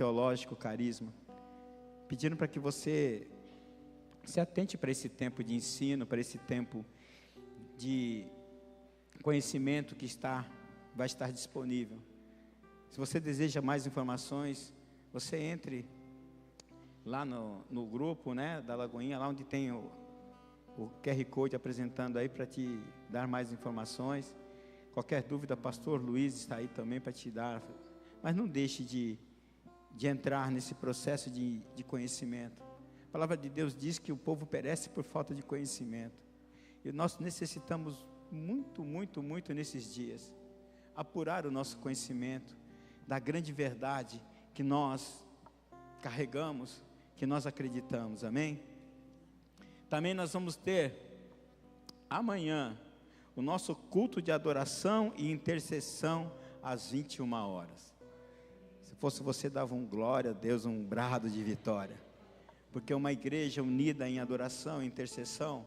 teológico Carisma, pedindo para que você se atente para esse tempo de ensino, para esse tempo de conhecimento que vai estar disponível. Se você deseja mais informações, você entre lá no grupo, né, da Lagoinha, lá onde tem o QR Code apresentando aí para te dar mais informações. Qualquer dúvida, pastor Luiz está aí também para te dar. Mas não deixe de entrar nesse processo de conhecimento. A palavra de Deus diz que o povo perece por falta de conhecimento. E nós necessitamos muito nesses dias apurar o nosso conhecimento da grande verdade que nós carregamos, que nós acreditamos. Amém? Também nós vamos ter amanhã o nosso culto de adoração e intercessão às 21 horas. Se fosse você, dava um glória a Deus, um brado de vitória. Porque uma igreja unida em adoração e intercessão,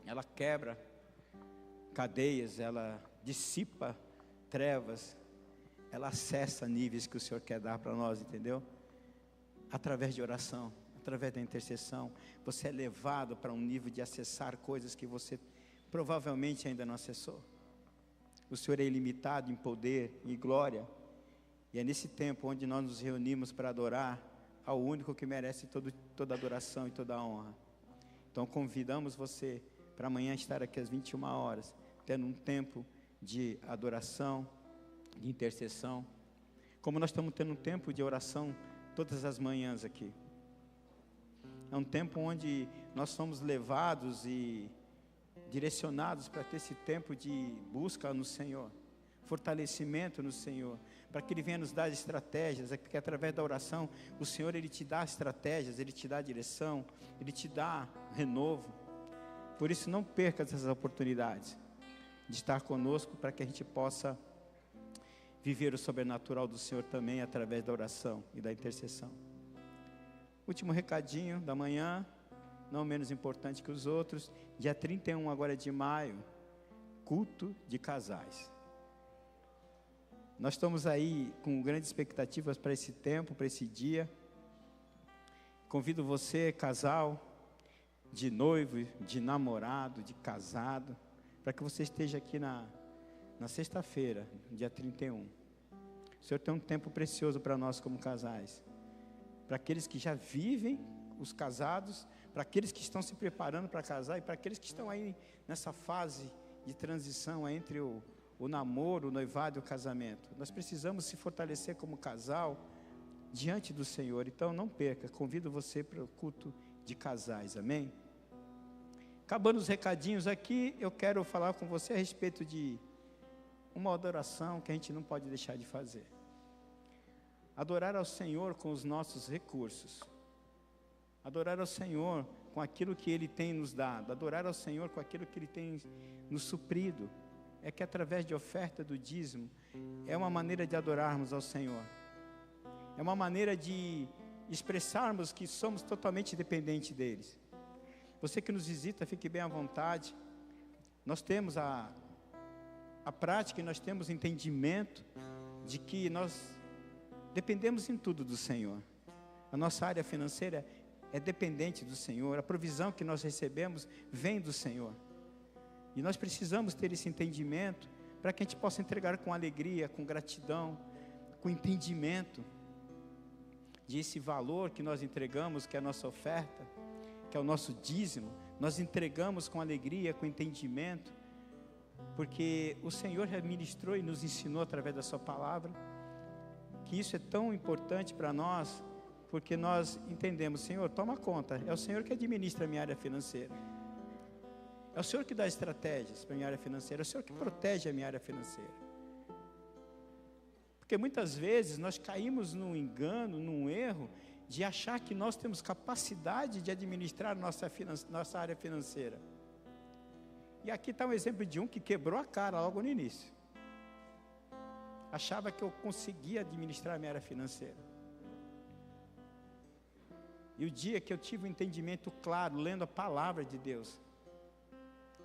ela quebra cadeias, ela dissipa trevas, ela acessa níveis que o Senhor quer dar para nós, entendeu? Através de oração, através da intercessão, você é levado para um nível de acessar coisas que você provavelmente ainda não acessou. O Senhor é ilimitado em poder e glória, e é nesse tempo onde nós nos reunimos para adorar ao único que merece toda adoração e toda a honra. Então convidamos você para amanhã estar aqui às 21 horas, tendo um tempo de adoração, de intercessão, como nós estamos tendo um tempo de oração todas as manhãs aqui. É um tempo onde nós somos levados e direcionados para ter esse tempo de busca no Senhor, fortalecimento no Senhor, para que Ele venha nos dar estratégias, que através da oração, o Senhor, Ele te dá estratégias, Ele te dá direção, Ele te dá renovo. Por isso não perca essas oportunidades de estar conosco, para que a gente possa viver o sobrenatural do Senhor também, através da oração e da intercessão. Último recadinho da manhã, não menos importante que os outros, dia 31 agora de maio, culto de casais. Nós estamos aí com grandes expectativas para esse tempo, para esse dia. Convido você, casal, de noivo, de namorado, de casado, para que você esteja aqui na sexta-feira, dia 31. O Senhor tem um tempo precioso para nós como casais. Para aqueles que já vivem, os casados, para aqueles que estão se preparando para casar, e para aqueles que estão aí nessa fase de transição entre o namoro, o noivado e o casamento. Nós precisamos se fortalecer como casal diante do Senhor. Então não perca, convido você para o culto de casais, amém? Acabando os recadinhos aqui, eu quero falar com você a respeito de uma adoração que a gente não pode deixar de fazer. Adorar ao Senhor com os nossos recursos. Adorar ao Senhor com aquilo que Ele tem nos dado. Adorar ao Senhor com aquilo que Ele tem nos suprido. É que através de oferta do dízimo, é uma maneira de adorarmos ao Senhor. É uma maneira de expressarmos que somos totalmente dependentes deles. Você que nos visita, fique bem à vontade. Nós temos a prática e nós temos entendimento de que nós dependemos em tudo do Senhor. A nossa área financeira é dependente do Senhor. A provisão que nós recebemos vem do Senhor. E nós precisamos ter esse entendimento para que a gente possa entregar com alegria, com gratidão, com entendimento de esse valor que nós entregamos, que é a nossa oferta, que é o nosso dízimo. Nós entregamos com alegria, com entendimento, porque o Senhor já ministrou e nos ensinou através da sua palavra, que isso é tão importante para nós, porque nós entendemos, Senhor, toma conta, é o Senhor que administra a minha área financeira, é o Senhor que dá estratégias para a minha área financeira, é o Senhor que protege a minha área financeira. Porque muitas vezes nós caímos num engano, num erro, de achar que nós temos capacidade de administrar nossa área financeira. E aqui está um exemplo de um que quebrou a cara logo no início. Achava que eu conseguia administrar a minha área financeira. E o dia que eu tive um entendimento claro, lendo a palavra de Deus,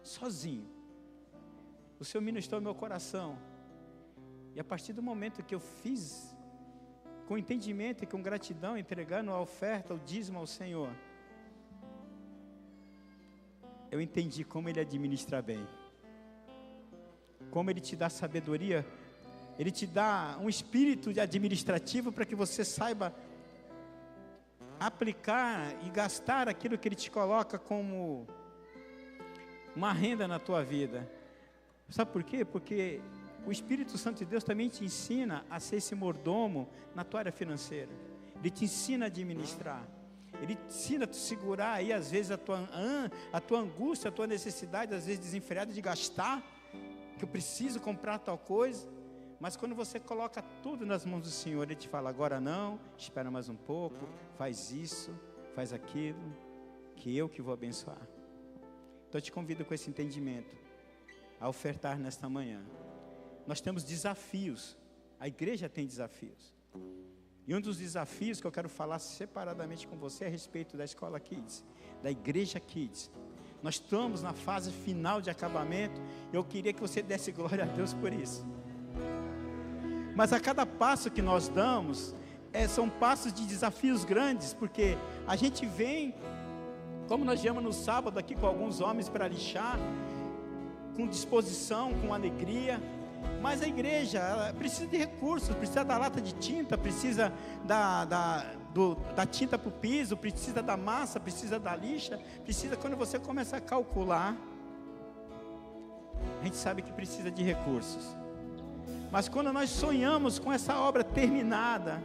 sozinho, o Senhor ministrou meu coração. E a partir do momento que eu fiz com entendimento e com gratidão, entregando a oferta, o dízimo ao Senhor, eu entendi como Ele administra bem, como Ele te dá sabedoria, Ele te dá um espírito administrativo para que você saiba aplicar e gastar aquilo que Ele te coloca como uma renda na tua vida. Sabe por quê? Porque o Espírito Santo de Deus também te ensina a ser esse mordomo na tua área financeira. Ele te ensina a administrar. Ele te ensina a te segurar aí, às vezes, a tua angústia, a tua necessidade, às vezes desenfreada de gastar, que eu preciso comprar tal coisa. Mas quando você coloca tudo nas mãos do Senhor, Ele te fala, agora não, espera mais um pouco, faz isso, faz aquilo, que eu que vou abençoar. Então eu te convido com esse entendimento, a ofertar nesta manhã. Nós temos desafios, a igreja tem desafios. E um dos desafios que eu quero falar separadamente com você é a respeito da Escola Kids, da Igreja Kids. Nós estamos na fase final de acabamento, e eu queria que você desse glória a Deus por isso. Mas a cada passo que nós damos, são passos de desafios grandes, porque a gente vem, como nós viemos no sábado aqui com alguns homens para lixar, com disposição, com alegria, mas a igreja ela precisa de recursos, precisa da lata de tinta, precisa da tinta para o piso, precisa da massa, precisa da lixa, precisa, quando você começa a calcular, a gente sabe que precisa de recursos. Mas quando nós sonhamos com essa obra terminada,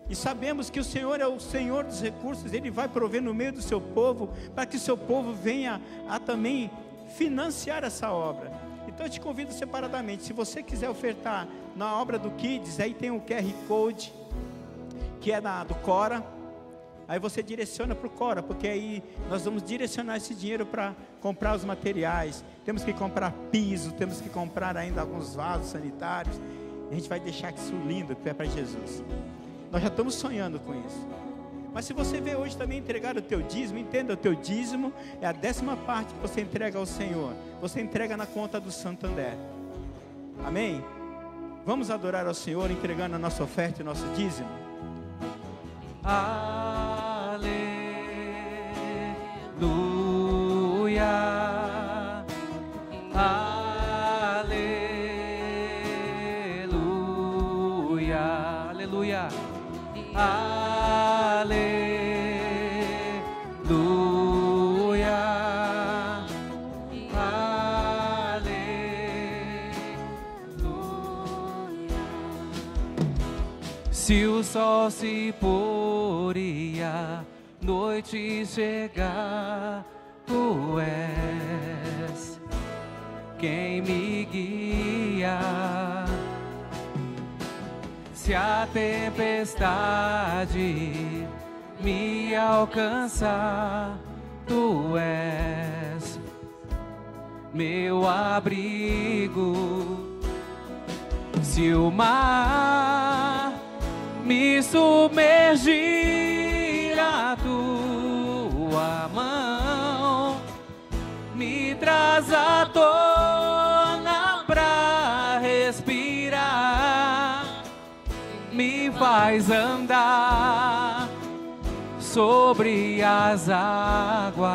e sabemos que o Senhor é o Senhor dos recursos, Ele vai prover no meio do seu povo, para que o seu povo venha a também financiar essa obra. Então eu te convido separadamente, se você quiser ofertar na obra do Kids, aí tem o QR Code, que é do Cora, aí você direciona para o Cora, porque aí nós vamos direcionar esse dinheiro para comprar os materiais, temos que comprar piso, temos que comprar ainda alguns vasos sanitários, a gente vai deixar isso lindo, que é para Jesus. Nós já estamos sonhando com isso. Mas se você vê hoje também entregar o teu dízimo, entenda, o teu dízimo é a 10ª parte que você entrega ao Senhor. Você entrega na conta do Santander. Amém? Vamos adorar ao Senhor entregando a nossa oferta e o nosso dízimo. Aleluia. Aleluia. Aleluia. Aleluia, aleluia. Se o sol se pôr e a noite chegar, tu és quem me guia. Se a tempestade me alcançar, tu és meu abrigo. Se o mar me submergir, a tua mão me traz à tona pra respirar, me faz andar sobre as águas.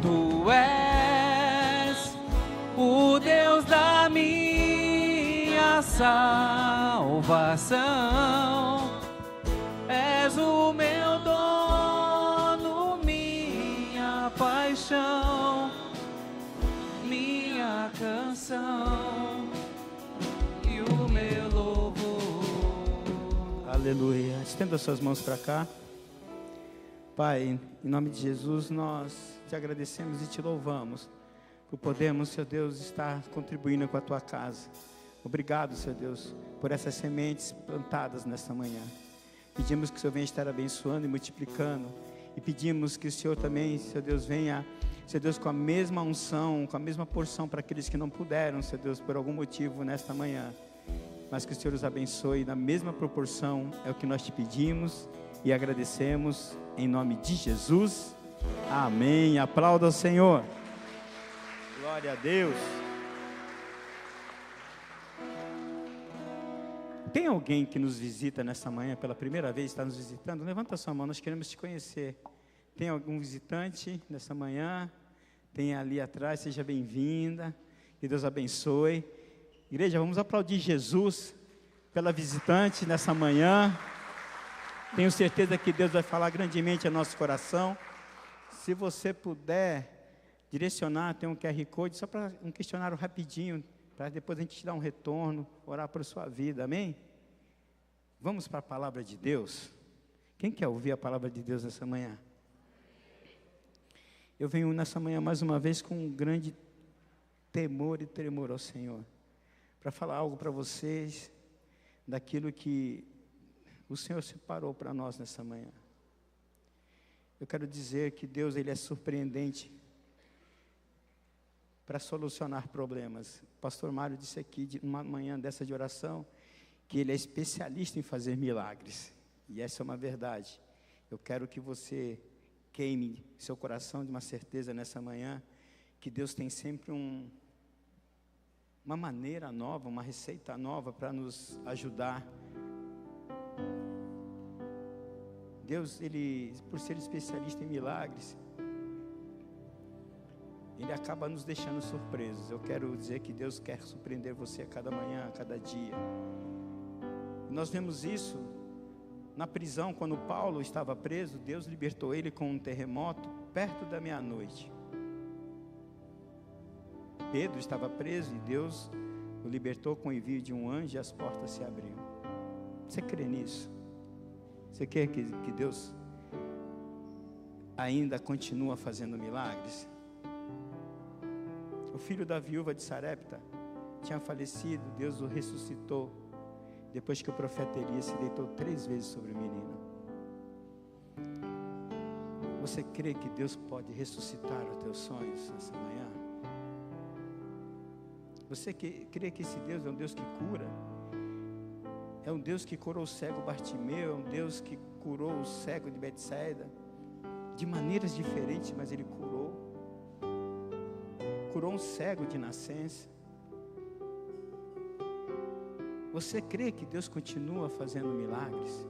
Tu és o Deus da minha salvação, és o meu dono, minha paixão, minha canção e o meu louvor. Aleluia. Estenda suas mãos para cá. Pai, em nome de Jesus, nós te agradecemos e te louvamos por podermos, Senhor Deus, estar contribuindo com a tua casa. Obrigado, Senhor Deus, por essas sementes plantadas nesta manhã. Pedimos que o Senhor venha estar abençoando e multiplicando. E pedimos que o Senhor também, Senhor Deus, venha, Senhor Deus, com a mesma unção, com a mesma porção para aqueles que não puderam, Senhor Deus, por algum motivo nesta manhã. Mas que o Senhor os abençoe na mesma proporção, é o que nós te pedimos e agradecemos em nome de Jesus. Amém. Aplauda o Senhor. Glória a Deus. Tem alguém que nos visita nessa manhã, pela primeira vez está nos visitando? Levanta a sua mão, nós queremos te conhecer. Tem algum visitante nessa manhã? Tem ali atrás, seja bem-vinda. Que Deus abençoe. Igreja, vamos aplaudir Jesus pela visitante nessa manhã. Tenho certeza que Deus vai falar grandemente ao nosso coração. Se você puder direcionar, tem um QR Code, só para um questionário rapidinho, para depois a gente te dar um retorno, orar por sua vida, amém? Vamos para a palavra de Deus? Quem quer ouvir a palavra de Deus nessa manhã? Eu venho nessa manhã mais uma vez com um grande temor e tremor ao Senhor, para falar algo para vocês, daquilo que o Senhor separou para nós nessa manhã. Eu quero dizer que Deus, Ele é surpreendente para solucionar problemas. O pastor Mário disse aqui, numa manhã dessa de oração, que Ele é especialista em fazer milagres. E essa é uma verdade. Eu quero que você queime seu coração de uma certeza nessa manhã, que Deus tem sempre uma maneira nova, uma receita nova para nos ajudar. Deus, Ele, por ser especialista em milagres, Ele acaba nos deixando surpresos. Eu quero dizer que Deus quer surpreender você a cada manhã, a cada dia. Nós vemos isso na prisão, quando Paulo estava preso. Deus libertou ele com um terremoto perto da meia-noite. Pedro estava preso e Deus o libertou com o envio de um anjo e as portas se abriram. Você crê nisso? Você quer que Deus ainda continua fazendo milagres? O filho da viúva de Sarepta tinha falecido, Deus o ressuscitou, depois que o profeta Elias se deitou 3 vezes sobre o menino. Você crê que Deus pode ressuscitar os teus sonhos nessa manhã? Você crê que esse Deus é um Deus que cura? É um Deus que curou o cego Bartimeu, é um Deus que curou o cego de Betsaida, de maneiras diferentes, mas Ele curou. Curou um cego de nascença. Você crê que Deus continua fazendo milagres?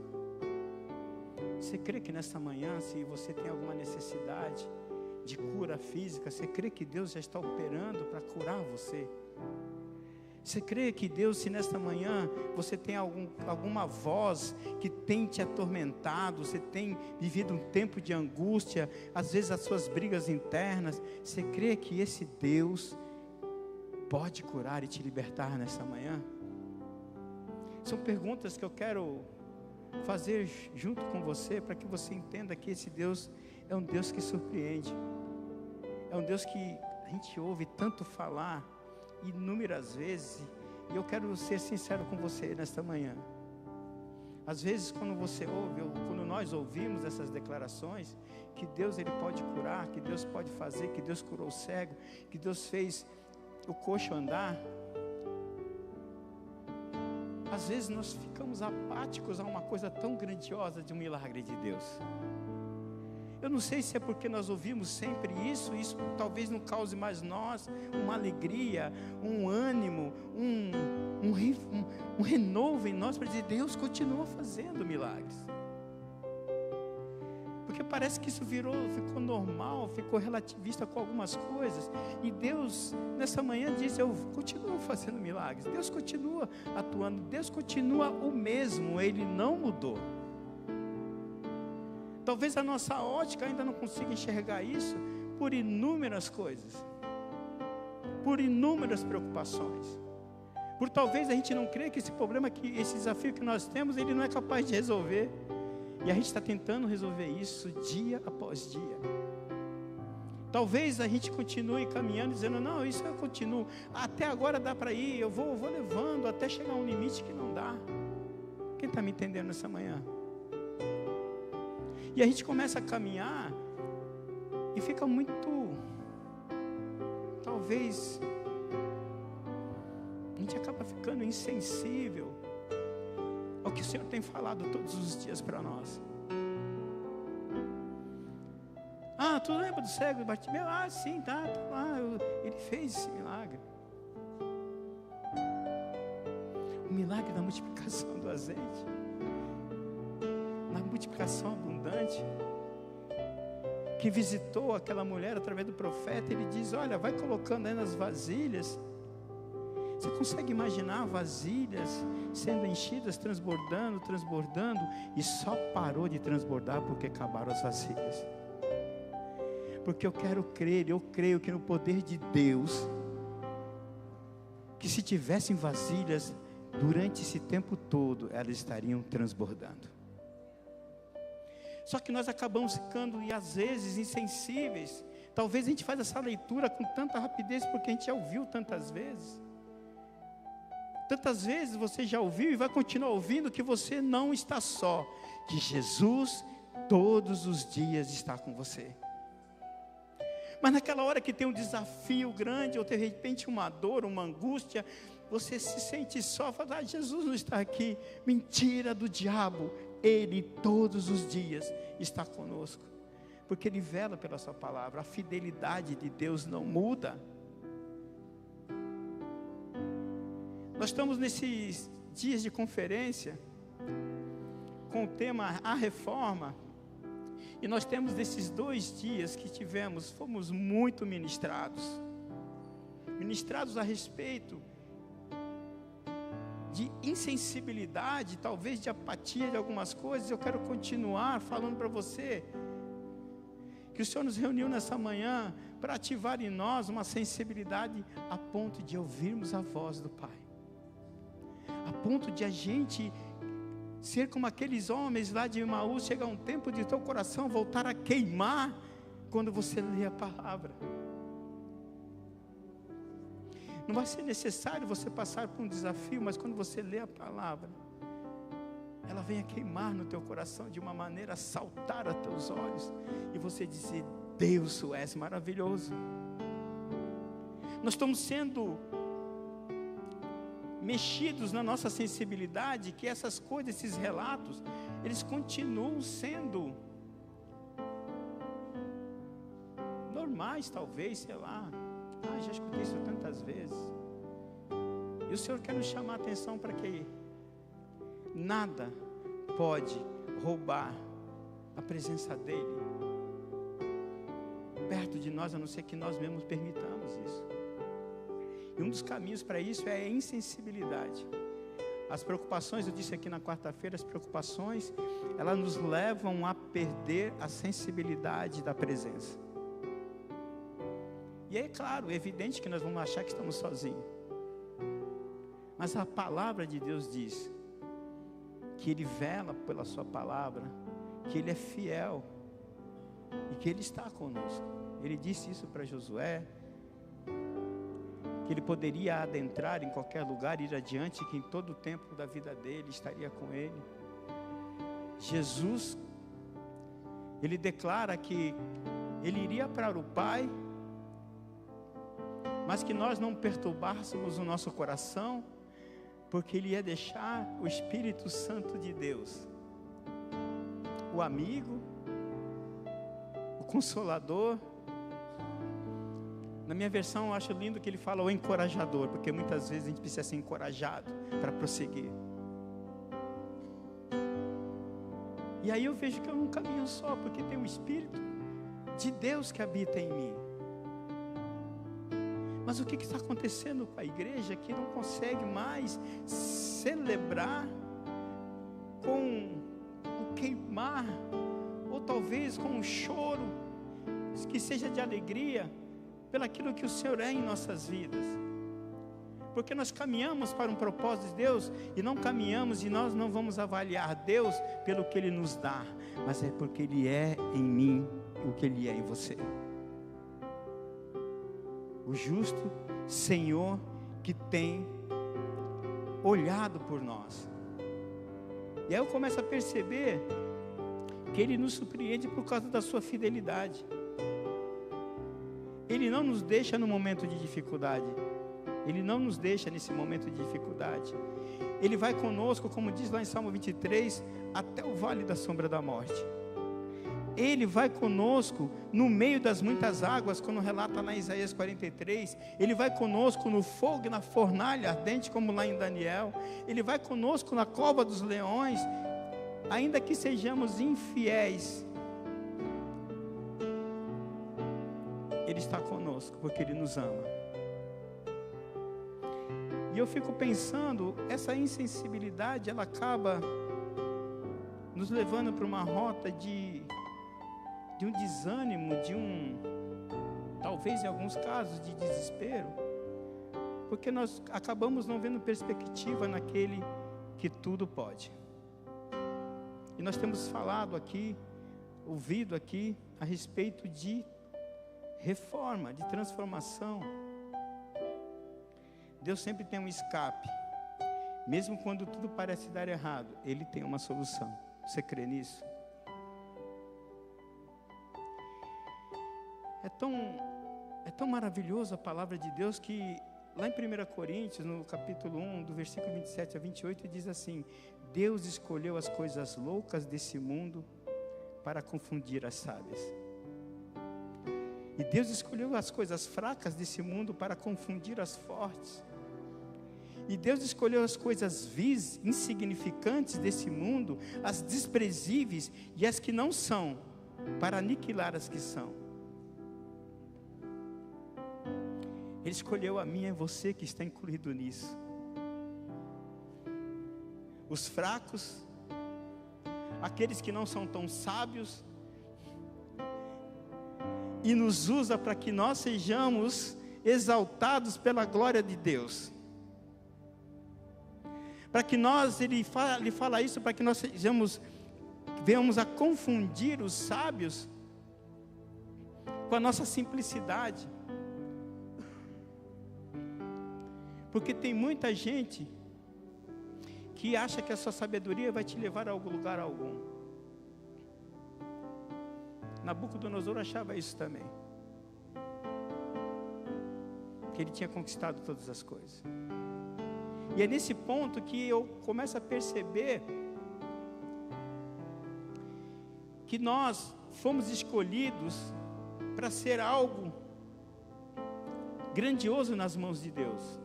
Você crê que nessa manhã, se você tem alguma necessidade de cura física, você crê que Deus já está operando para curar você? Você crê que Deus, se nesta manhã você tem alguma voz que tem te atormentado, você tem vivido um tempo de angústia, às vezes as suas brigas internas, você crê que esse Deus pode curar e te libertar nessa manhã? São perguntas que eu quero fazer junto com você, para que você entenda que esse Deus é um Deus que surpreende. É um Deus que a gente ouve tanto falar inúmeras vezes, e eu quero ser sincero com você nesta manhã. Às vezes quando você ouve, quando nós ouvimos essas declarações, que Deus Ele pode curar, que Deus pode fazer, que Deus curou o cego, que Deus fez o coxo andar, às vezes nós ficamos apáticos a uma coisa tão grandiosa de um milagre de Deus. Eu não sei se é porque nós ouvimos sempre isso talvez não cause mais nós uma alegria, um ânimo, um renovo em nós, para dizer: Deus continua fazendo milagres. Porque parece que isso ficou normal, ficou relativista com algumas coisas, e Deus nessa manhã diz: eu continuo fazendo milagres, Deus continua atuando, Deus continua o mesmo, Ele não mudou. Talvez a nossa ótica ainda não consiga enxergar isso por inúmeras coisas, por inúmeras preocupações, por talvez a gente não crer que esse problema, esse desafio que nós temos, Ele não é capaz de resolver, e a gente está tentando resolver isso dia após dia. Talvez a gente continue caminhando dizendo: não, isso eu continuo, até agora dá para ir, eu vou levando até chegar a um limite que não dá. Quem está me entendendo nessa manhã? E a gente começa a caminhar e fica muito, talvez, a gente acaba ficando insensível ao que o Senhor tem falado todos os dias para nós. Ah, tu lembra do cego de Bartimeu? Ah, sim, tá lá, ele fez esse milagre. O milagre da multiplicação do azeite, na multiplicação abundante, que visitou aquela mulher através do profeta. Ele diz: olha, vai colocando aí nas vasilhas. Você consegue imaginar vasilhas sendo enchidas, transbordando, e só parou de transbordar porque acabaram as vasilhas? Porque eu creio que no poder de Deus, que se tivessem vasilhas, durante esse tempo todo, elas estariam transbordando. Só que nós acabamos ficando, e às vezes, insensíveis. Talvez a gente faça essa leitura com tanta rapidez, porque a gente já ouviu tantas vezes. Tantas vezes você já ouviu e vai continuar ouvindo que você não está só, que Jesus todos os dias está com você. Mas naquela hora que tem um desafio grande, ou de repente uma dor, uma angústia, você se sente só, fala: Jesus não está aqui. Mentira do diabo. Ele todos os dias está conosco, porque Ele vela pela sua palavra. A fidelidade de Deus não muda. Nós estamos nesses dias de conferência com o tema A Reforma, e nós temos desses 2 dias que fomos muito ministrados a respeito de insensibilidade, talvez de apatia de algumas coisas. Eu quero continuar falando para você que o Senhor nos reuniu nessa manhã para ativar em nós uma sensibilidade a ponto de ouvirmos a voz do Pai, a ponto de a gente ser como aqueles homens lá de Emaús. Chegar um tempo de teu coração voltar a queimar quando você lê a palavra. Não vai ser necessário você passar por um desafio, mas quando você lê a palavra, ela vem a queimar no teu coração de uma maneira a saltar a teus olhos, e você dizer: Deus, tu és maravilhoso. Nós estamos sendo mexidos na nossa sensibilidade, que essas coisas, esses relatos, eles continuam sendo normais, talvez, sei lá. Já escutei isso tantas vezes. E o Senhor quer nos chamar a atenção para que nada pode roubar a presença dEle perto de nós, a não ser que nós mesmos permitamos isso. E um dos caminhos para isso é a insensibilidade. As preocupações, eu disse aqui na quarta-feira, as preocupações, elas nos levam a perder a sensibilidade da presença. E é claro, é evidente que nós vamos achar que estamos sozinhos. Mas a palavra de Deus diz que Ele vela pela sua palavra, que Ele é fiel e que Ele está conosco. Ele disse isso para Josué, que ele poderia adentrar em qualquer lugar, ir adiante, que em todo o tempo da vida dele estaria com ele. Jesus, ele declara que ele iria para o Pai, mas que nós não perturbássemos o nosso coração, porque Ele ia deixar o Espírito Santo de Deus, o amigo, o Consolador. Na minha versão eu acho lindo que ele fala o encorajador, porque muitas vezes a gente precisa ser encorajado para prosseguir. E aí eu vejo que eu não caminho só, porque tem o Espírito de Deus que habita em mim. Mas o que está acontecendo com a igreja que não consegue mais celebrar com o queimar, ou talvez com um choro, que seja de alegria, pelaquilo que o Senhor é em nossas vidas? Porque nós caminhamos para um propósito de Deus, e não caminhamos, e nós não vamos avaliar Deus pelo que Ele nos dá, mas é porque Ele é em mim o que Ele é em você. O justo Senhor que tem olhado por nós. E aí eu começo a perceber que Ele nos surpreende por causa da sua fidelidade. Ele não nos deixa no momento de dificuldade. Ele não nos deixa nesse momento de dificuldade. Ele vai conosco, como diz lá em Salmo 23, até o vale da sombra da morte. Ele vai conosco no meio das muitas águas, quando relata lá em Isaías 43. Ele vai conosco no fogo e na fornalha ardente, como lá em Daniel. Ele vai conosco na cova dos leões. Ainda que sejamos infiéis, Ele está conosco, porque Ele nos ama. E eu fico pensando, essa insensibilidade, ela acaba nos levando para uma rota de um desânimo, talvez em alguns casos, de desespero, porque nós acabamos não vendo perspectiva naquele que tudo pode. E nós temos falado aqui, ouvido aqui, a respeito de reforma, de transformação. Deus sempre tem um escape, mesmo quando tudo parece dar errado, Ele tem uma solução. Você crê nisso? É tão maravilhoso a palavra de Deus que lá em 1 Coríntios, no capítulo 1, do versículo 27 a 28, diz assim: Deus escolheu as coisas loucas desse mundo para confundir as sábias. E Deus escolheu as coisas fracas desse mundo para confundir as fortes. E Deus escolheu as coisas vis, insignificantes desse mundo, as desprezíveis e as que não são, para aniquilar as que são. Ele escolheu a mim e você que está incluído nisso. Os fracos, aqueles que não são tão sábios, e nos usa para que nós sejamos exaltados pela glória de Deus. Para que nós, ele fala isso, para que nós venhamos a confundir os sábios com a nossa simplicidade. Porque tem muita gente que acha que a sua sabedoria vai te levar a algum lugar algum. Nabucodonosor achava isso também, que ele tinha conquistado todas as coisas. E é nesse ponto que eu começo a perceber que nós fomos escolhidos para ser algo grandioso nas mãos de Deus.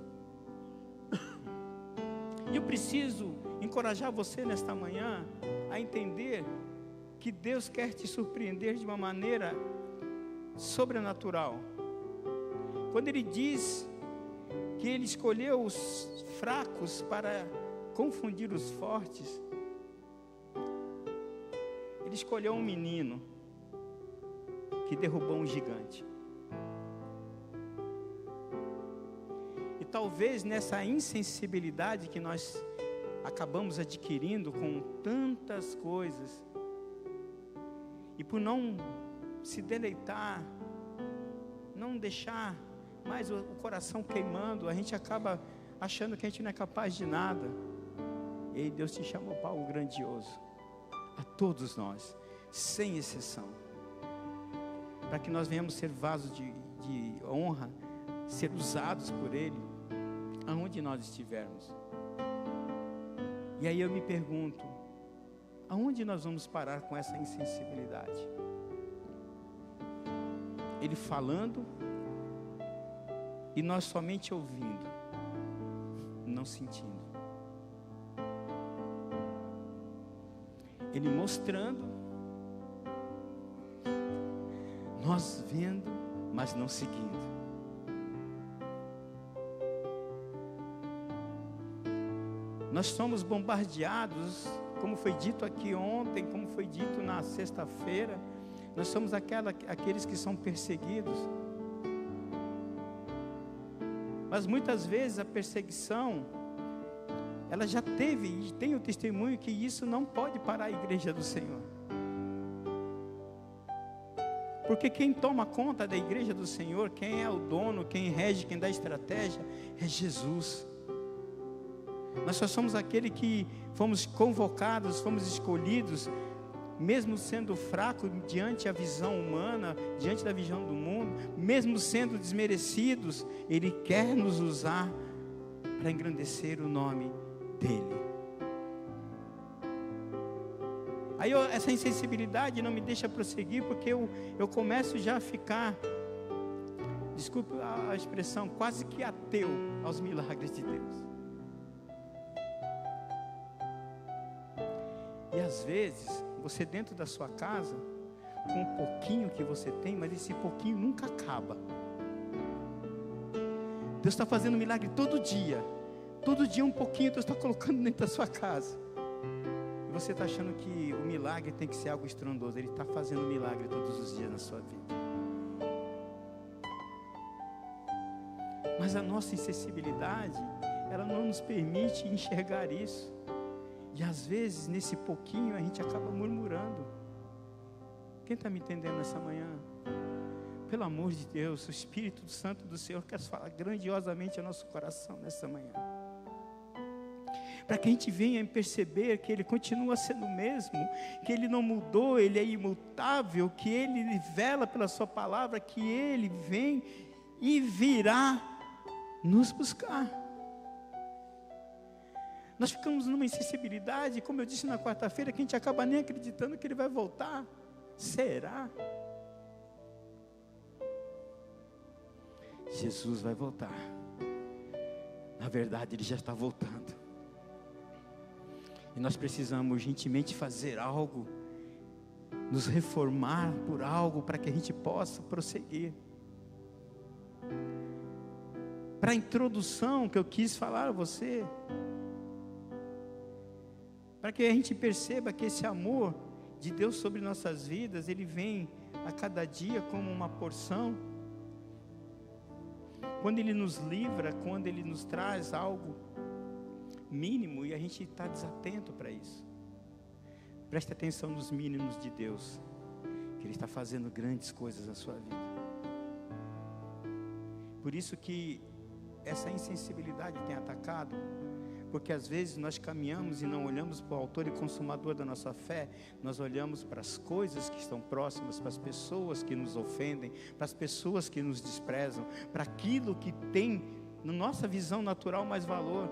E eu preciso encorajar você nesta manhã a entender que Deus quer te surpreender de uma maneira sobrenatural. Quando Ele diz que Ele escolheu os fracos para confundir os fortes, Ele escolheu um menino que derrubou um gigante. E talvez nessa insensibilidade que nós acabamos adquirindo com tantas coisas, e por não se deleitar, não deixar mais o coração queimando, a gente acaba achando que a gente não é capaz de nada. E aí Deus te chamou para algo grandioso, a todos nós, sem exceção, para que nós venhamos ser vasos de honra, ser usados por Ele, aonde nós estivermos. E aí eu me pergunto, aonde nós vamos parar com essa insensibilidade? Ele falando e nós somente ouvindo, não sentindo. Ele mostrando, nós vendo, mas não seguindo. Nós somos bombardeados, como foi dito aqui ontem, como foi dito na sexta-feira, nós somos aqueles que são perseguidos. Mas muitas vezes a perseguição, ela já teve e tem o testemunho que isso não pode parar a igreja do Senhor. Porque quem toma conta da igreja do Senhor, quem é o dono, quem rege, quem dá estratégia, é Jesus. Nós só somos aquele que fomos convocados, fomos escolhidos, mesmo sendo fraco diante da visão humana, diante da visão do mundo, mesmo sendo desmerecidos, Ele quer nos usar para engrandecer o nome dEle. Aí essa insensibilidade não me deixa prosseguir, porque eu começo já a ficar, desculpe a expressão, quase que ateu aos milagres de Deus. E às vezes, você dentro da sua casa, com um pouquinho que você tem, mas esse pouquinho nunca acaba. Deus está fazendo milagre todo dia um pouquinho Deus está colocando dentro da sua casa. E você está achando que o milagre tem que ser algo estrondoso. Ele está fazendo milagre todos os dias na sua vida. Mas a nossa insensibilidade, ela não nos permite enxergar isso. E às vezes, nesse pouquinho, a gente acaba murmurando. Quem está me entendendo nessa manhã? Pelo amor de Deus, o Espírito Santo do Senhor quer falar grandiosamente ao nosso coração nessa manhã. Para que a gente venha perceber que Ele continua sendo o mesmo, que Ele não mudou, Ele é imutável, que Ele vela pela Sua palavra, que Ele vem e virá nos buscar. Nós ficamos numa insensibilidade, como eu disse na quarta-feira, que a gente acaba nem acreditando que Ele vai voltar. Será? Jesus vai voltar. Na verdade, Ele já está voltando. E nós precisamos urgentemente fazer algo, nos reformar por algo, para que a gente possa prosseguir. Para a introdução que eu quis falar a você, para que a gente perceba que esse amor de Deus sobre nossas vidas, Ele vem a cada dia como uma porção. Quando Ele nos livra, quando Ele nos traz algo mínimo, e a gente está desatento para isso. Preste atenção nos mínimos de Deus, que Ele está fazendo grandes coisas na sua vida. Por isso que essa insensibilidade tem atacado, porque às vezes nós caminhamos e não olhamos para o autor e consumador da nossa fé, nós olhamos para as coisas que estão próximas, para as pessoas que nos ofendem, para as pessoas que nos desprezam, para aquilo que tem, na nossa visão natural, mais valor.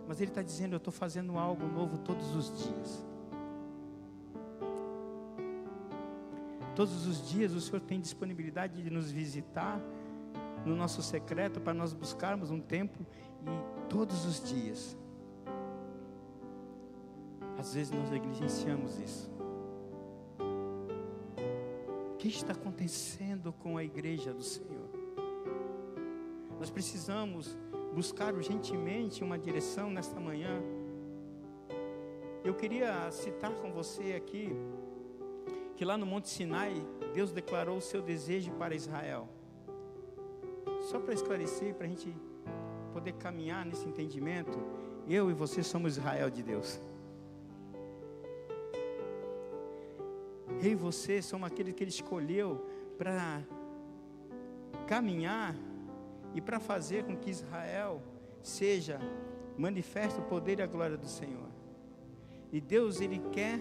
Mas Ele está dizendo: eu estou fazendo algo novo todos os dias. Todos os dias o Senhor tem disponibilidade de nos visitar no nosso secreto, para nós buscarmos um tempo. E todos os dias, às vezes nós negligenciamos isso. O que está acontecendo com a igreja do Senhor? Nós precisamos buscar urgentemente uma direção nesta manhã. Eu queria citar com você aqui, que lá no Monte Sinai, Deus declarou o seu desejo para Israel. Só para esclarecer, para a gente poder caminhar nesse entendimento, eu e você somos Israel de Deus. Eu e você somos aqueles que Ele escolheu para caminhar e para fazer com que Israel seja manifeste o poder e a glória do Senhor. E Deus, Ele quer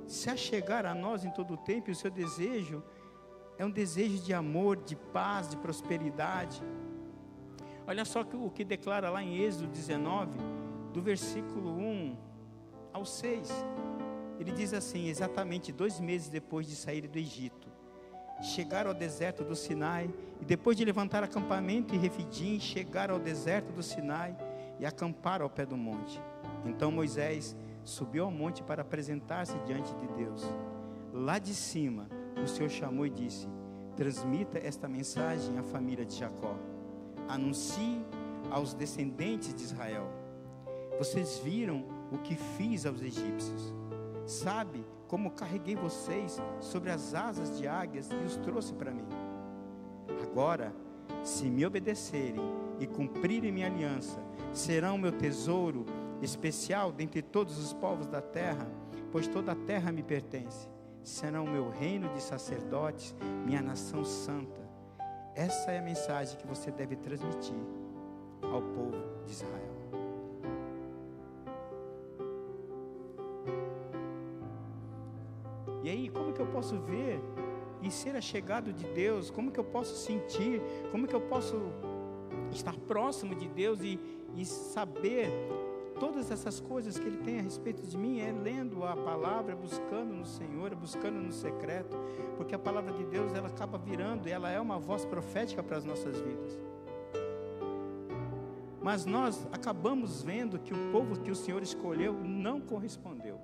se achegar a nós em todo o tempo, e o seu desejo é um desejo de amor, de paz, de prosperidade. Olha só o que declara lá em Êxodo 19, do versículo 1 ao 6. Ele diz assim: exatamente 2 meses depois de sair do Egito, chegaram ao deserto do Sinai, e depois de levantar acampamento em Refidim, chegaram ao deserto do Sinai e acamparam ao pé do monte. Então Moisés subiu ao monte para apresentar-se diante de Deus. Lá de cima, o Senhor chamou e disse: transmita esta mensagem à família de Jacó. Anuncie aos descendentes de Israel: vocês viram o que fiz aos egípcios. Sabe como carreguei vocês sobre as asas de águias e os trouxe para mim. Agora, se me obedecerem e cumprirem minha aliança, serão meu tesouro especial dentre todos os povos da terra, pois toda a terra me pertence. Serão meu reino de sacerdotes, minha nação santa. Essa é a mensagem que você deve transmitir ao povo de Israel. E aí, como que eu posso ver e ser achegado de Deus? Como que eu posso sentir? Como que eu posso estar próximo de Deus e saber todas essas coisas que Ele tem a respeito de mim é lendo a palavra, é buscando no Senhor, é buscando no secreto, porque a palavra de Deus, ela acaba virando, ela é uma voz profética para as nossas vidas. Mas nós acabamos vendo que o povo que o Senhor escolheu não correspondeu.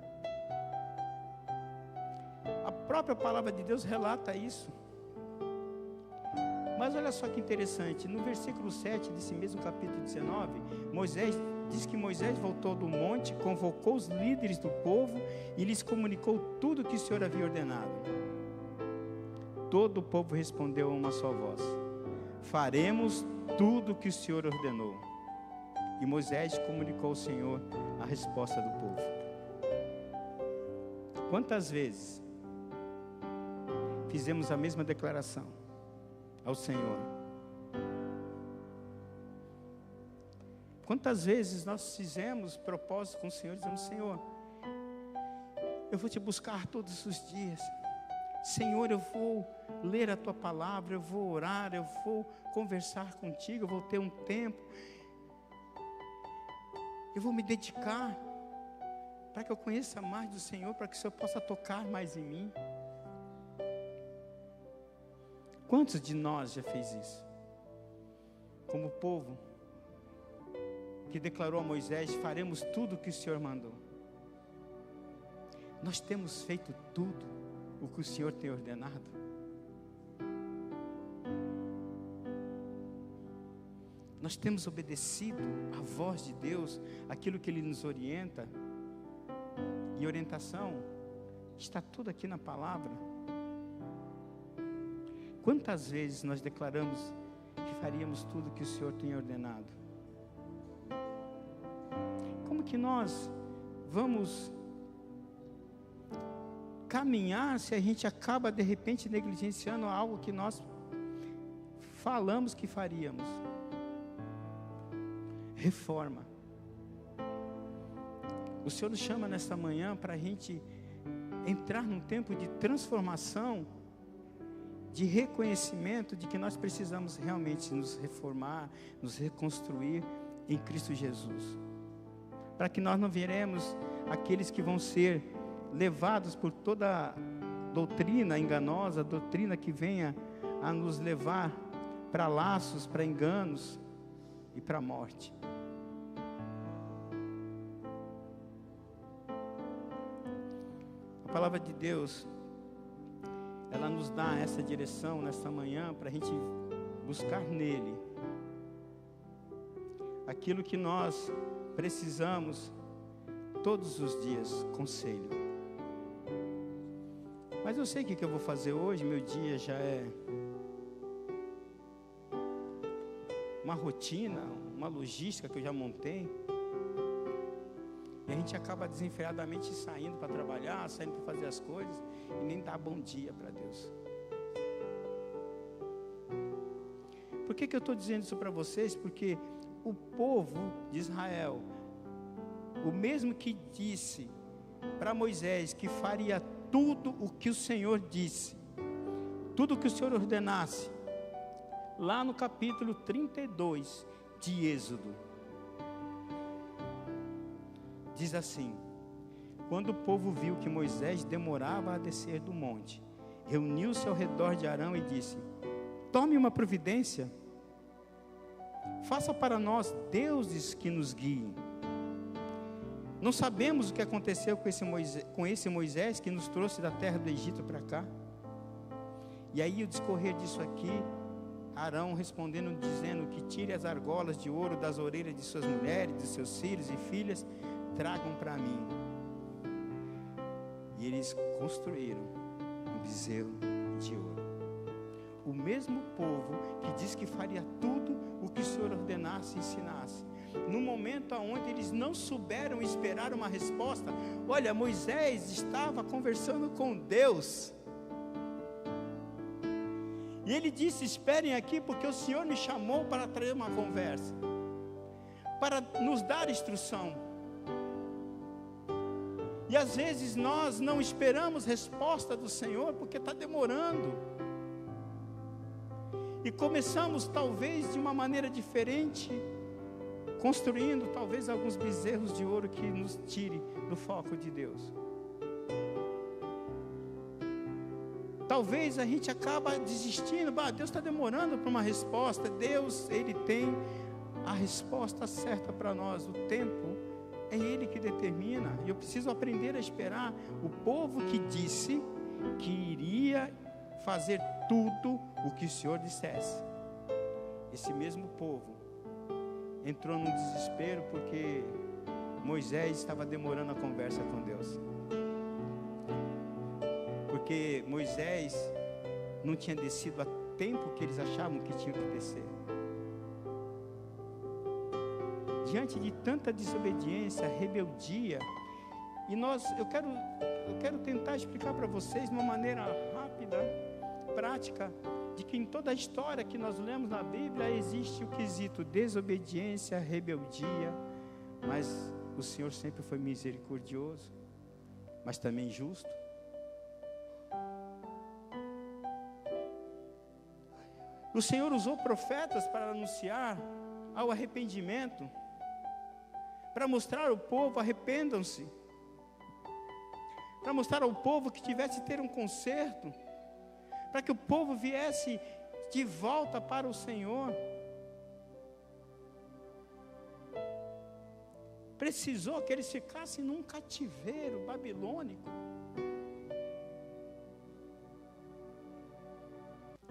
A própria palavra de Deus relata isso. Mas olha só que interessante, no versículo 7 desse mesmo capítulo 19, diz que Moisés voltou do monte, convocou os líderes do povo e lhes comunicou tudo o que o Senhor havia ordenado. Todo o povo respondeu a uma só voz: faremos tudo o que o Senhor ordenou. E Moisés comunicou ao Senhor a resposta do povo. Quantas vezes fizemos a mesma declaração ao Senhor? Quantas vezes nós fizemos propósito com o Senhor, dizendo: Senhor, eu vou te buscar todos os dias. Senhor, eu vou ler a tua palavra, eu vou orar, eu vou conversar contigo, eu vou ter um tempo, eu vou me dedicar para que eu conheça mais do Senhor, para que o Senhor possa tocar mais em mim. Quantos de nós já fez isso? Como povo que declarou a Moisés: faremos tudo o que o Senhor mandou. Nós temos feito tudo o que o Senhor tem ordenado? Nós temos obedecido à voz de Deus, aquilo que Ele nos orienta? E orientação está tudo aqui na palavra. Quantas vezes nós declaramos que faríamos tudo que o Senhor tem ordenado? Como que nós vamos caminhar se a gente acaba de repente negligenciando algo que nós falamos que faríamos? Reforma. O Senhor nos chama nesta manhã para a gente entrar num tempo de transformação, de reconhecimento de que nós precisamos realmente nos reformar, nos reconstruir em Cristo Jesus, para que nós não viremos aqueles que vão ser levados por toda doutrina enganosa, doutrina que venha a nos levar para laços, para enganos e para a morte. A palavra de Deus, ela nos dá essa direção nesta manhã para a gente buscar nele aquilo que nós precisamos todos os dias: conselho. Mas eu sei o que eu vou fazer hoje. Meu dia já é uma rotina, uma logística que eu já montei, e a gente acaba desenfreadamente saindo para trabalhar, saindo para fazer as coisas, e nem dá bom dia para Deus. Por que eu estou dizendo isso para vocês? Porque o povo de Israel, o mesmo que disse para Moisés que faria tudo o que o Senhor disse, tudo o que o Senhor ordenasse, lá no capítulo 32 de Êxodo, diz assim: quando o povo viu que Moisés demorava a descer do monte, reuniu-se ao redor de Arão e disse: tome uma providência, faça para nós deuses que nos guiem. Não sabemos o que aconteceu com esse Moisés que nos trouxe da terra do Egito para cá. E aí o discorrer disso aqui, Arão respondendo, dizendo que tire as argolas de ouro das orelhas de suas mulheres, de seus filhos e filhas, tragam para mim. E eles construíram um bezerro de ouro. O mesmo povo que diz que faria tudo o que o Senhor ordenasse e ensinasse, no momento onde eles não souberam esperar uma resposta. Olha, Moisés estava conversando com Deus, e ele disse: esperem aqui, porque o Senhor me chamou para trazer uma conversa, para nos dar instrução. E às vezes nós não esperamos resposta do Senhor, porque está demorando, e começamos talvez de uma maneira diferente, construindo talvez alguns bezerros de ouro que nos tire do foco de Deus. Talvez a gente acaba desistindo, Deus está demorando para uma resposta. Deus, Ele tem a resposta certa para nós. O tempo é Ele que determina. E eu preciso aprender a esperar. O povo que disse que iria fazer tudo o que o Senhor dissesse, esse mesmo povo entrou num desespero porque Moisés estava demorando a conversa com Deus. Porque Moisés não tinha descido a tempo que eles achavam que tinham que descer. Diante de tanta desobediência, rebeldia, e eu quero tentar explicar para vocês de uma maneira rápida, prática, de que em toda a história que nós lemos na Bíblia existe o quesito desobediência, rebeldia, mas o Senhor sempre foi misericordioso, mas também justo. O Senhor usou profetas para anunciar ao arrependimento, para mostrar ao povo, arrependam-se, para mostrar ao povo que tivesse que ter um conserto, para que o povo viesse de volta para o Senhor. Precisou que eles ficassem num cativeiro babilônico.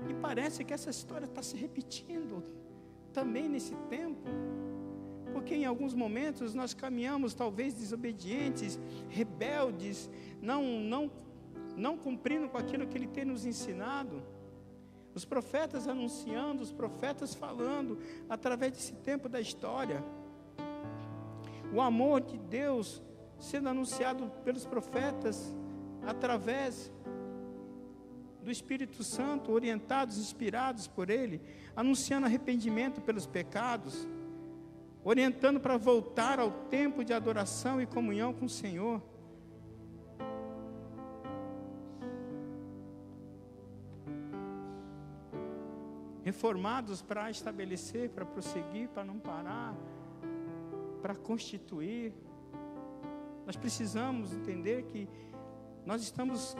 E parece que essa história está se repetindo também nesse tempo, porque em alguns momentos nós caminhamos talvez desobedientes, rebeldes, não cumprindo com aquilo que Ele tem nos ensinado. Os profetas anunciando, os profetas falando, através desse tempo da história. O amor de Deus sendo anunciado pelos profetas, através do Espírito Santo, orientados, inspirados por Ele, anunciando arrependimento pelos pecados, orientando para voltar ao tempo de adoração e comunhão com o Senhor. Reformados para estabelecer, para prosseguir, para não parar, para constituir. Nós precisamos entender que nós estamos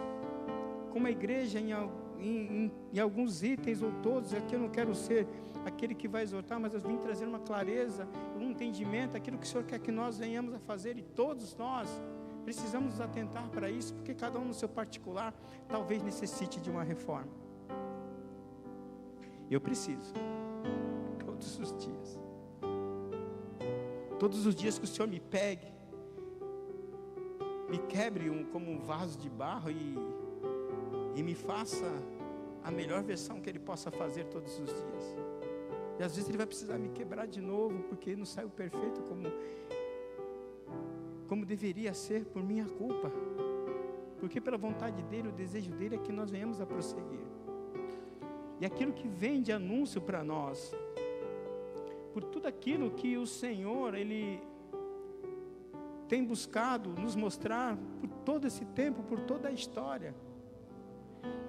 como a igreja em alguns itens ou todos. Aqui eu não quero ser aquele que vai exortar, mas eu vim trazer uma clareza, um entendimento, aquilo que o Senhor quer que nós venhamos a fazer, e todos nós precisamos nos atentar para isso, porque cada um no seu particular talvez necessite de uma reforma. Eu preciso, todos os dias. Todos os dias que o Senhor me pegue, me quebre como um vaso de barro e me faça a melhor versão que Ele possa fazer todos os dias. E às vezes Ele vai precisar me quebrar de novo, porque não saiu perfeito como deveria ser por minha culpa. Porque pela vontade dEle, o desejo dEle é que nós venhamos a prosseguir. E aquilo que vem de anúncio para nós, por tudo aquilo que o Senhor, Ele tem buscado nos mostrar por todo esse tempo, por toda a história.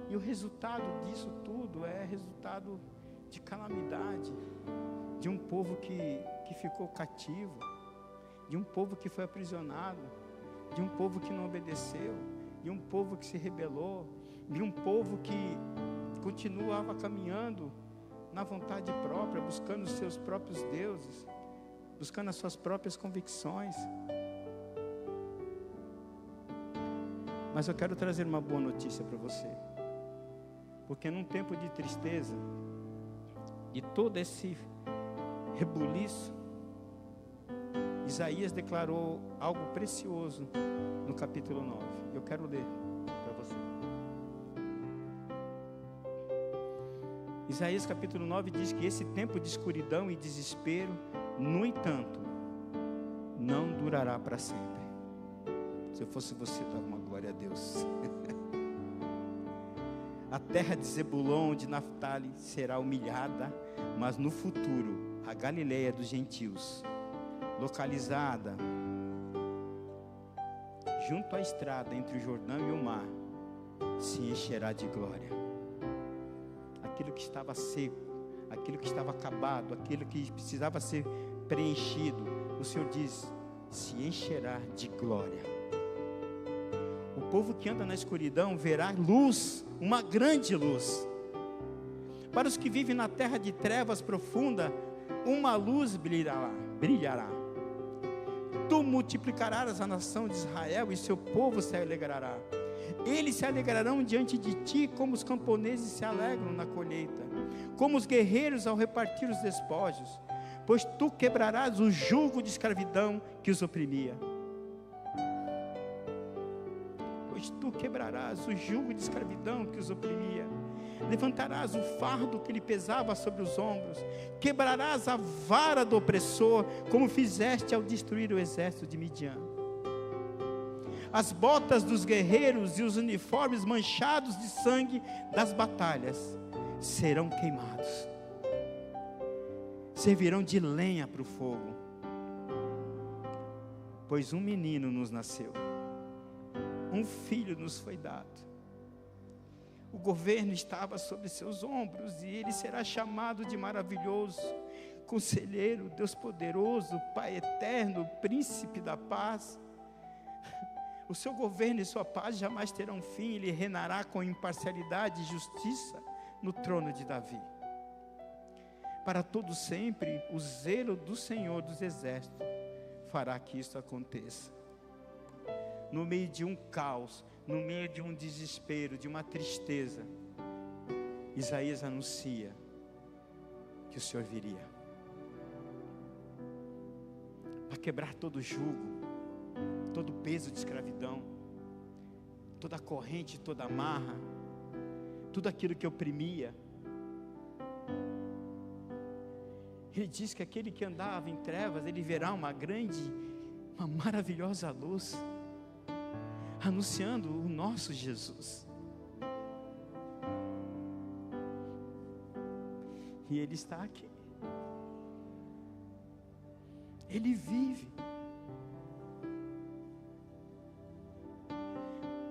E o resultado disso tudo é resultado de calamidade, de um povo que ficou cativo, de um povo que foi aprisionado, de um povo que não obedeceu, de um povo que se rebelou, de um povo que continuava caminhando na vontade própria, buscando os seus próprios deuses, buscando as suas próprias convicções. Mas eu quero trazer uma boa notícia para você, porque num tempo de tristeza, de todo esse rebuliço, Isaías declarou algo precioso no capítulo 9. Eu quero ler para você. Isaías capítulo 9 diz que esse tempo de escuridão e desespero, no entanto, não durará para sempre. Se eu fosse você, dava uma glória a Deus. A terra de Zebulon, de Naftali, será humilhada, mas no futuro, a Galileia dos gentios, localizada junto à estrada entre o Jordão e o mar, se encherá de glória. Aquilo que estava seco, aquilo que estava acabado, aquilo que precisava ser preenchido, o Senhor diz, se encherá de glória. O povo que anda na escuridão verá luz, uma grande luz. Para os que vivem na terra de trevas profunda, uma luz brilhará. Tu multiplicarás a nação de Israel e seu povo se alegrará. Eles se alegrarão diante de ti, como os camponeses se alegram na colheita, como os guerreiros ao repartir os despojos, pois tu quebrarás o jugo de escravidão que os oprimia. Pois tu quebrarás o jugo de escravidão que os oprimia. Levantarás o fardo que lhe pesava sobre os ombros, quebrarás a vara do opressor, como fizeste ao destruir o exército de Midian. As botas dos guerreiros e os uniformes manchados de sangue das batalhas serão queimados, servirão de lenha para o fogo, pois um menino nos nasceu, um filho nos foi dado. O governo estava sobre seus ombros, e ele será chamado de maravilhoso, Conselheiro, Deus poderoso, Pai eterno, Príncipe da paz. O seu governo e sua paz jamais terão fim. Ele reinará com imparcialidade e justiça no trono de Davi. Para todo sempre, o zelo do Senhor dos exércitos fará que isso aconteça. No meio de um caos, no meio de um desespero, de uma tristeza, Isaías anuncia que o Senhor viria para quebrar todo jugo, todo peso de escravidão, toda corrente, toda amarra, tudo aquilo que oprimia. Ele diz que aquele que andava em trevas, ele verá uma maravilhosa luz, anunciando o nosso Jesus. E Ele está aqui. Ele vive.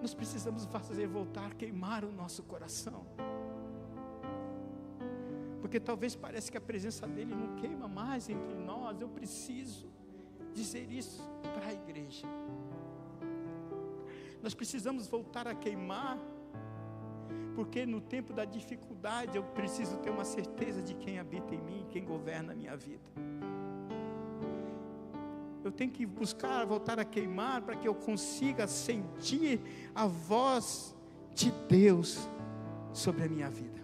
Nós precisamos fazer voltar, queimar o nosso coração. Porque talvez pareça que a presença dEle não queima mais entre nós. Eu preciso dizer isso para a igreja. Nós precisamos voltar a queimar, porque no tempo da dificuldade eu preciso ter uma certeza de quem habita em mim, quem governa a minha vida. Eu tenho que buscar voltar a queimar para que eu consiga sentir a voz de Deus sobre a minha vida.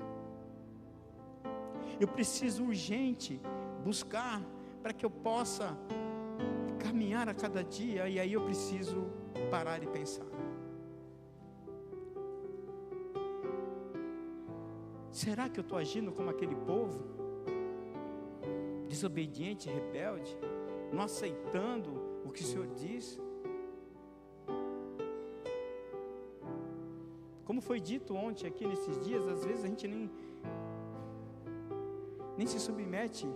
Eu preciso urgente buscar para que eu possa caminhar a cada dia, e aí eu preciso parar e pensar. Será que eu estou agindo como aquele povo? Desobediente, rebelde, não aceitando o que o Senhor diz? Como foi dito ontem aqui nesses dias, às vezes a gente nem se submete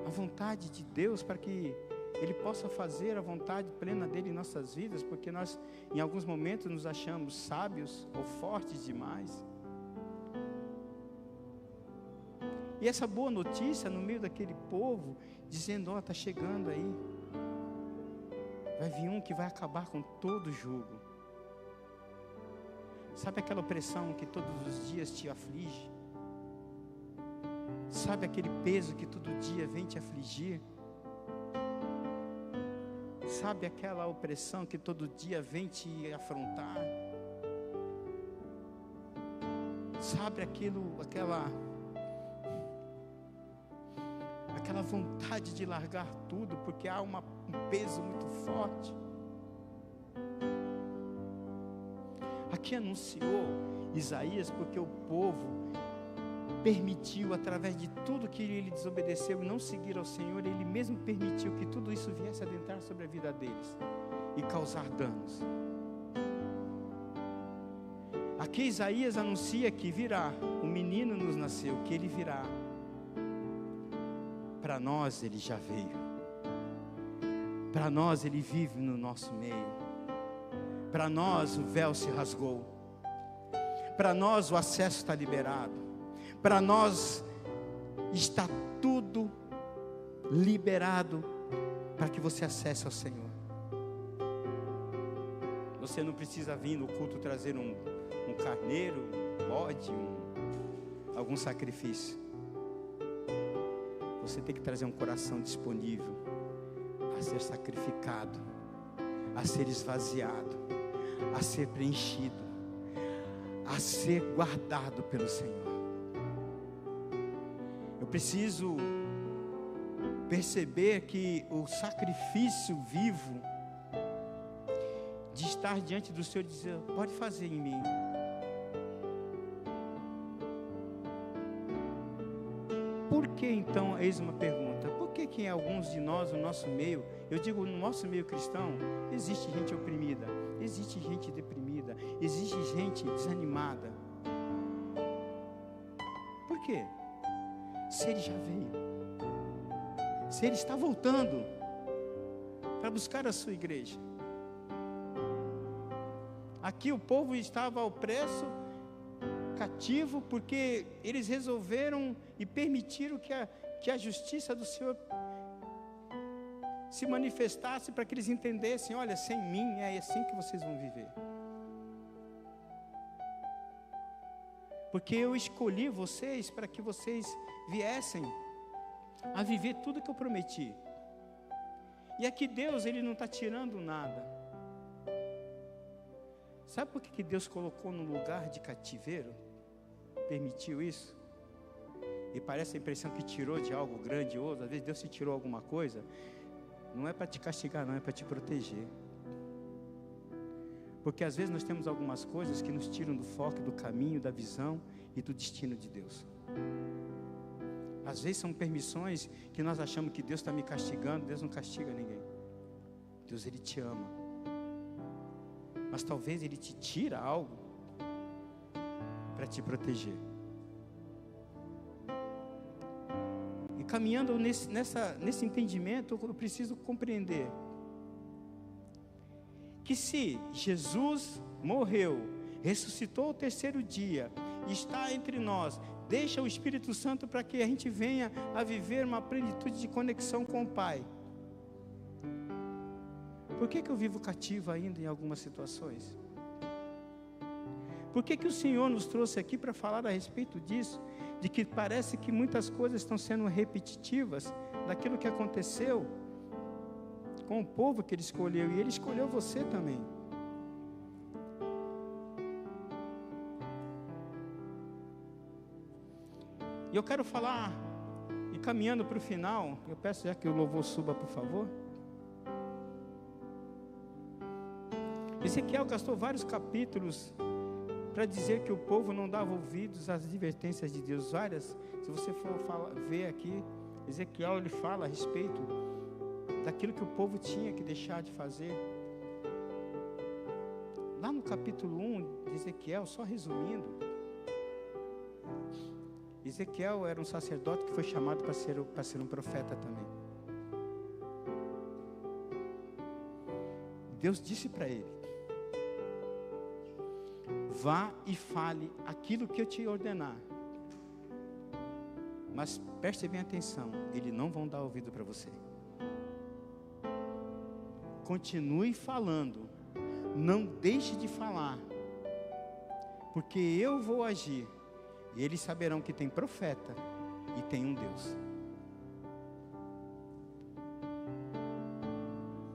à vontade de Deus para que Ele possa fazer a vontade plena dEle em nossas vidas, porque nós em alguns momentos nos achamos sábios ou fortes demais. E essa boa notícia no meio daquele povo, dizendo, está chegando aí, vai vir um que vai acabar com todo o jugo. Sabe aquela opressão que todos os dias te aflige? Sabe aquele peso que todo dia vem te afligir? Sabe aquela opressão que todo dia vem te afrontar? Sabe aquela vontade de largar tudo, porque há um peso muito forte? Aqui anunciou Isaías, porque o povo permitiu, através de tudo que ele desobedeceu e não seguir ao Senhor, ele mesmo permitiu que tudo isso viesse adentrar sobre a vida deles e causar danos. Aqui Isaías anuncia que virá, um menino nos nasceu, que ele virá. Para nós ele já veio, para nós ele vive no nosso meio, para nós o véu se rasgou, para nós o acesso está liberado, para nós está tudo liberado para que você acesse ao Senhor. Você não precisa vir no culto trazer um carneiro, um bode, algum sacrifício. Você tem que trazer um coração disponível a ser sacrificado, a ser esvaziado, a ser preenchido, a ser guardado pelo Senhor. Eu preciso perceber que o sacrifício vivo de estar diante do Senhor e dizer, pode fazer em mim. Por que então, eis uma pergunta, por que em alguns de nós, no nosso meio, eu digo no nosso meio cristão, existe gente oprimida, existe gente deprimida, existe gente desanimada? Por quê? Se ele já veio, se ele está voltando para buscar a sua igreja. Aqui o povo estava opresso, cativo, porque eles resolveram e permitiram que a justiça do Senhor se manifestasse, para que eles entendessem, olha, sem mim é assim que vocês vão viver. Porque eu escolhi vocês para que vocês viessem a viver tudo que eu prometi. E aqui Deus, Ele não está tirando nada. Sabe por que Deus colocou no lugar de cativeiro? Permitiu isso? E parece a impressão que tirou de algo grandioso. Às vezes Deus se tirou alguma coisa. Não é para te castigar, não, é para te proteger. Porque às vezes nós temos algumas coisas que nos tiram do foco, do caminho, da visão e do destino de Deus. Às vezes são permissões que nós achamos que Deus está me castigando. Deus não castiga ninguém. Deus, Ele te ama. Mas talvez Ele te tira algo para te proteger. E caminhando nesse entendimento, eu preciso compreender que se Jesus morreu, ressuscitou ao terceiro dia, está entre nós, deixa o Espírito Santo para que a gente venha a viver uma plenitude de conexão com o Pai. Por que eu vivo cativo ainda em algumas situações? Por que o Senhor nos trouxe aqui para falar a respeito disso? De que parece que muitas coisas estão sendo repetitivas daquilo que aconteceu com o povo que Ele escolheu, e Ele escolheu você também. E eu quero falar, e caminhando para o final, eu peço já que o louvor suba, por favor. Ezequiel gastou vários capítulos para dizer que o povo não dava ouvidos às advertências de Deus. Várias, se você for ver aqui, Ezequiel ele fala a respeito daquilo que o povo tinha que deixar de fazer. Lá no capítulo 1 de Ezequiel, só resumindo, Ezequiel era um sacerdote que foi chamado para ser um profeta também. Deus disse para ele: vá e fale aquilo que eu te ordenar. Mas preste bem atenção, eles não vão dar ouvido para você. Continue falando, não deixe de falar, porque eu vou agir, e eles saberão que tem profeta e tem um Deus.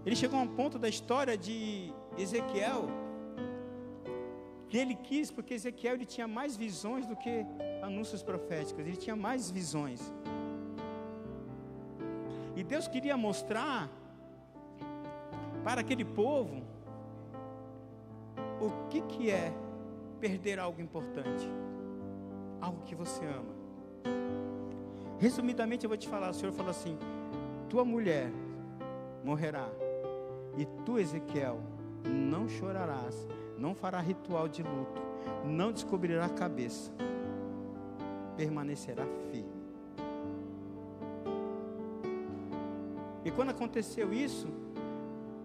Ele chegou a um ponto da história de Ezequiel, que ele quis, porque Ezequiel ele tinha mais visões do que anúncios proféticos, ele tinha mais visões. E Deus queria mostrar para aquele povo o que é perder algo importante, algo que você ama. Resumidamente eu vou te falar, o Senhor falou assim: tua mulher morrerá, e tu, Ezequiel, não chorarás, não fará ritual de luto, não descobrirá a cabeça, permanecerá firme. E quando aconteceu isso,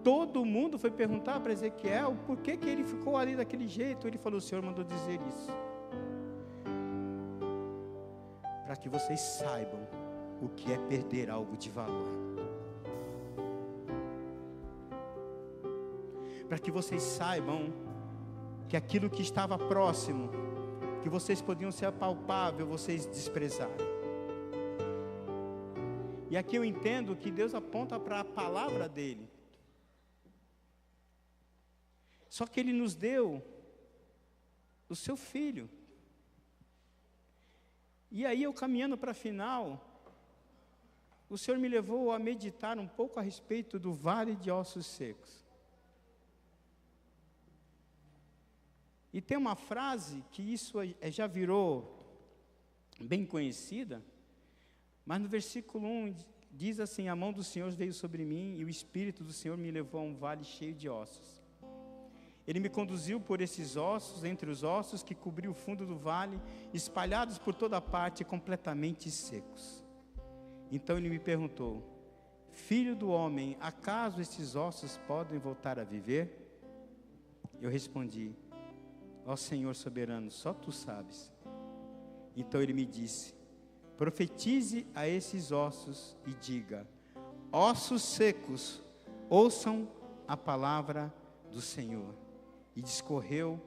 todo mundo foi perguntar para Ezequiel por que ele ficou ali daquele jeito. Ele falou: o Senhor mandou dizer isso, para que vocês saibam o que é perder algo de valor. Para que vocês saibam que aquilo que estava próximo, que vocês podiam ser palpável, vocês desprezaram. E aqui eu entendo que Deus aponta para a palavra dele. Só que ele nos deu o seu filho. E aí eu caminhando para a final, o Senhor me levou a meditar um pouco a respeito do vale de ossos secos. E tem uma frase que isso já virou bem conhecida, mas no versículo 1 diz assim: a mão do Senhor veio sobre mim e o Espírito do Senhor me levou a um vale cheio de ossos. Ele me conduziu por esses ossos, entre os ossos que cobriam o fundo do vale, espalhados por toda parte, completamente secos. Então ele me perguntou: filho do homem, acaso esses ossos podem voltar a viver? Eu respondi: ó Senhor soberano, só tu sabes. Então ele me disse: profetize a esses ossos e diga: ossos secos, ouçam a palavra do Senhor. E discorreu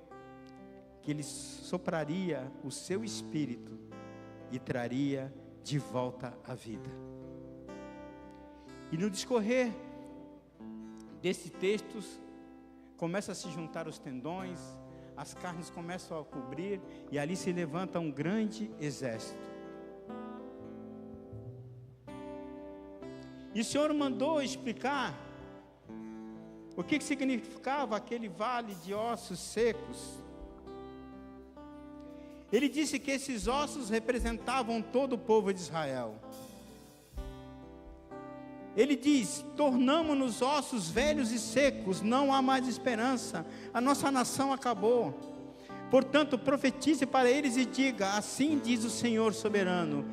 que ele sopraria o seu espírito e traria de volta a vida. E no discorrer desse texto, começa a se juntar os tendões, as carnes começam a cobrir, e ali se levanta um grande exército. E o Senhor mandou explicar o que significava aquele vale de ossos secos. Ele disse que esses ossos representavam todo o povo de Israel. Ele diz: tornamo-nos ossos velhos e secos, não há mais esperança, a nossa nação acabou. Portanto, profetize para eles e diga: assim diz o Senhor soberano: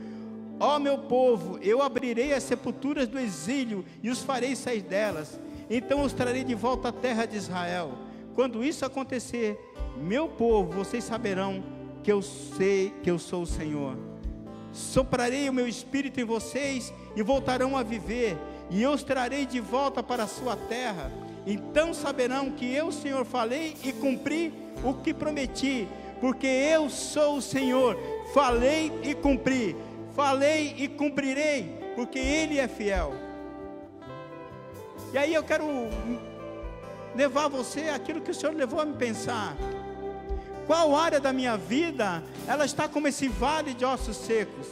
ó meu povo, eu abrirei as sepulturas do exílio e os farei sair delas. Então os trarei de volta à terra de Israel. Quando isso acontecer, meu povo, vocês saberão que eu sei que eu sou o Senhor. Soprarei o meu espírito em vocês e voltarão a viver, e eu os trarei de volta para a sua terra. Então saberão que eu, Senhor, falei e cumpri o que prometi, porque eu sou o Senhor, falei e cumpri, falei e cumprirei, porque Ele é fiel. E aí eu quero levar você àquilo que o Senhor levou a me pensar. Qual área da minha vida, ela está como esse vale de ossos secos?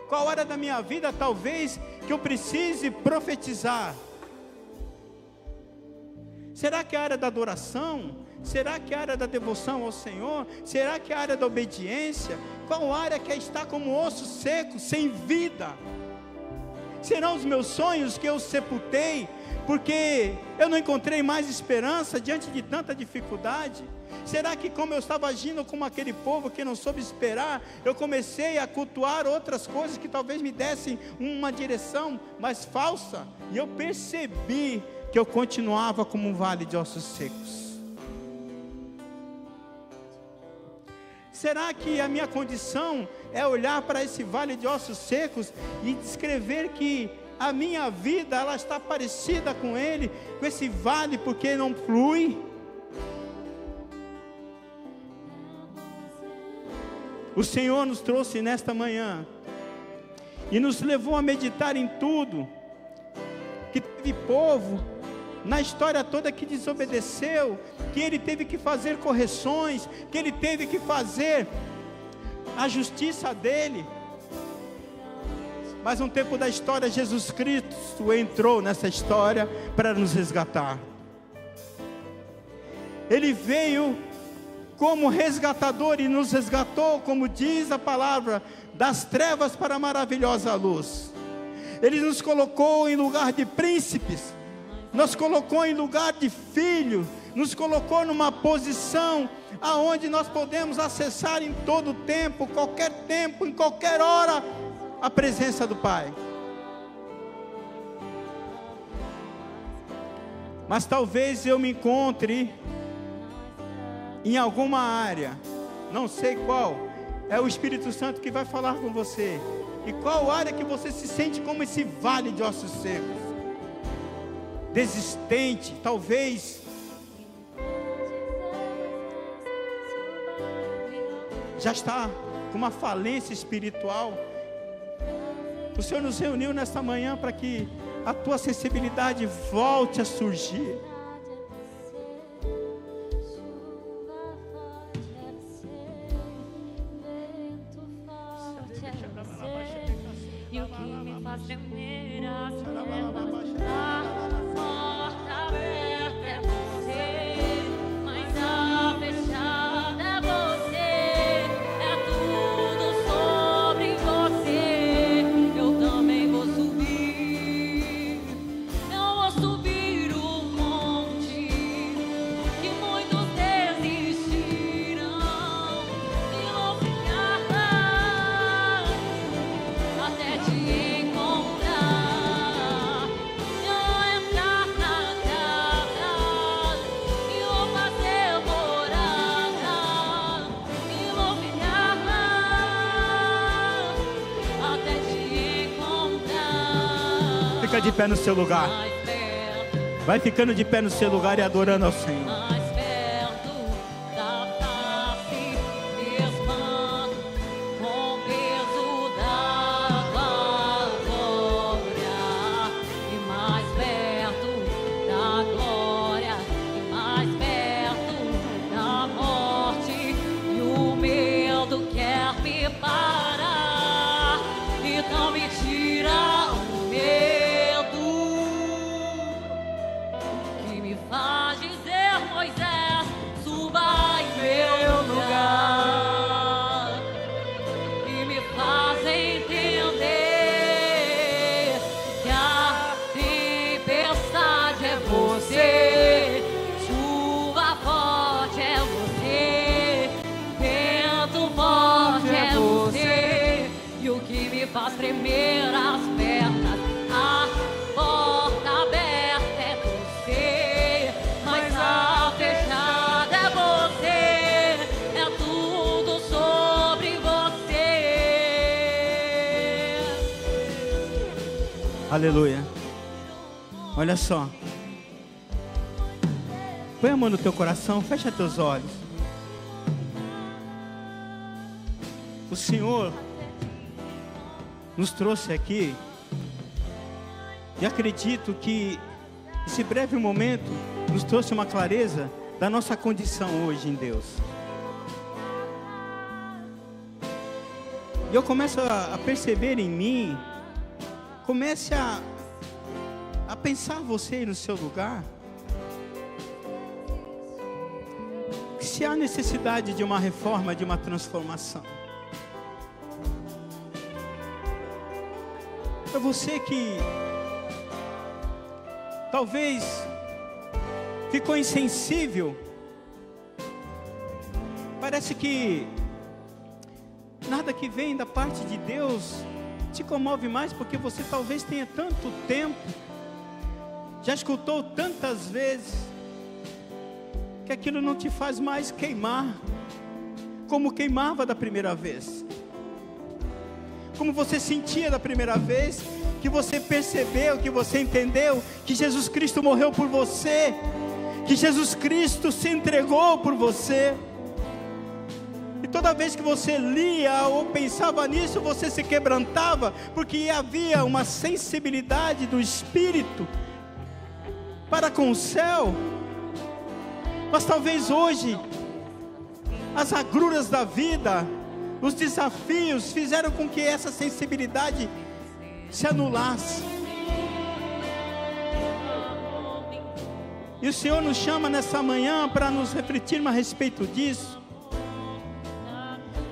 Qual área da minha vida, talvez, que eu precise profetizar? Será que é a área da adoração? Será que é a área da devoção ao Senhor? Será que é a área da obediência? Qual área que está como osso seco, sem vida? Serão os meus sonhos que eu sepultei, porque eu não encontrei mais esperança diante de tanta dificuldade? Será que, como eu estava agindo como aquele povo que não soube esperar, eu comecei a cultuar outras coisas que talvez me dessem uma direção mais falsa? E eu percebi que eu continuava como um vale de ossos secos. Será que a minha condição é olhar para esse vale de ossos secos e descrever que a minha vida, ela está parecida com ele, com esse vale, porque não flui? O Senhor nos trouxe nesta manhã e nos levou a meditar em tudo, que teve povo na história toda que desobedeceu, que ele teve que fazer correções, que ele teve que fazer a justiça dele. Mas no tempo da história, Jesus Cristo entrou nessa história para nos resgatar. Ele veio como resgatador e nos resgatou, como diz a palavra, das trevas para a maravilhosa luz. Ele nos colocou em lugar de príncipes, nos colocou em lugar de filho, nos colocou numa posição aonde nós podemos acessar em todo tempo, em qualquer hora, a presença do Pai. Mas talvez eu me encontre em alguma área, não sei qual, é o Espírito Santo que vai falar com você. E qual área que você se sente como esse vale de ossos secos? Desistente, talvez já está com uma falência espiritual. O Senhor nos reuniu nesta manhã para que a tua sensibilidade volte a surgir. E o que me faz tremer as pernas, a porta aberta é você, mas a fechada é você, é tudo sobre você. Eu também vou subir, eu vou subir o monte, que muitos desistiram, e vou ficar lá até te encontrar. Eu vou entrar na casa e vou fazer morada, e vou ficar lá até te encontrar. Fica de pé no seu lugar. Mais perto, Vai ficando de pé no seu lugar e adorando ao Senhor. mais perto da face, mesmando com o peso da tua glória. E mais perto da glória, e mais perto da morte. E o medo quer me parar, então me tira o medo que me faz dizer: Moisés, suba em meu lugar, e me faz entender que a tempestade é você, chuva forte é você, vento forte é você, e o que me faz tremer as pernas, a porta aberta é você, mas a fechada é você, é tudo sobre você. Aleluia. Olha só. Põe a mão no teu coração, fecha teus olhos. O Senhor nos trouxe aqui, e acredito que esse breve momento nos trouxe uma clareza da nossa condição hoje em Deus. E eu começo a perceber em mim, comece a pensar você aí no seu lugar, que se há necessidade de uma reforma, de uma transformação. Para você que talvez ficou insensível, parece que nada que vem da parte de Deus te comove mais, porque você talvez tenha tanto tempo, já escutou tantas vezes, que aquilo não te faz mais queimar, como queimava da primeira vez. Como você sentia da primeira vez, que você percebeu, que você entendeu, que Jesus Cristo morreu por você, que Jesus Cristo se entregou por você. E toda vez que você lia ou pensava nisso, você se quebrantava, porque havia uma sensibilidade do Espírito para com o céu. Mas talvez hoje, as agruras da vida, os desafios fizeram com que essa sensibilidade se anulasse. E o Senhor nos chama nessa manhã para nos refletirmos a respeito disso.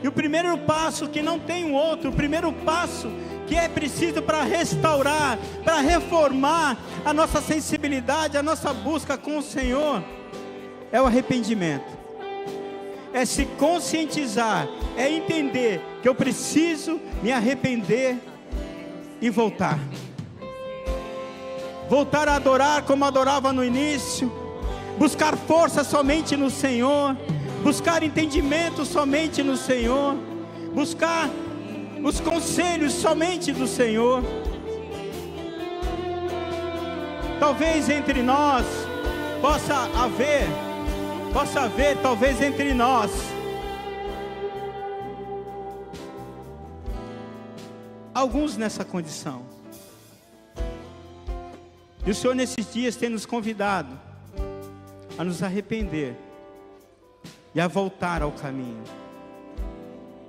E o primeiro passo, que não tem um outro, o primeiro passo que é preciso para restaurar, para reformar a nossa sensibilidade, a nossa busca com o Senhor, é o arrependimento. É se conscientizar, é entender que eu preciso me arrepender e voltar. Voltar a adorar como adorava no início, buscar força somente no Senhor, buscar entendimento somente no Senhor, buscar os conselhos somente do Senhor. Talvez entre nós possa haver, talvez entre nós, alguns nessa condição. E o Senhor nesses dias tem nos convidado a nos arrepender e a voltar ao caminho.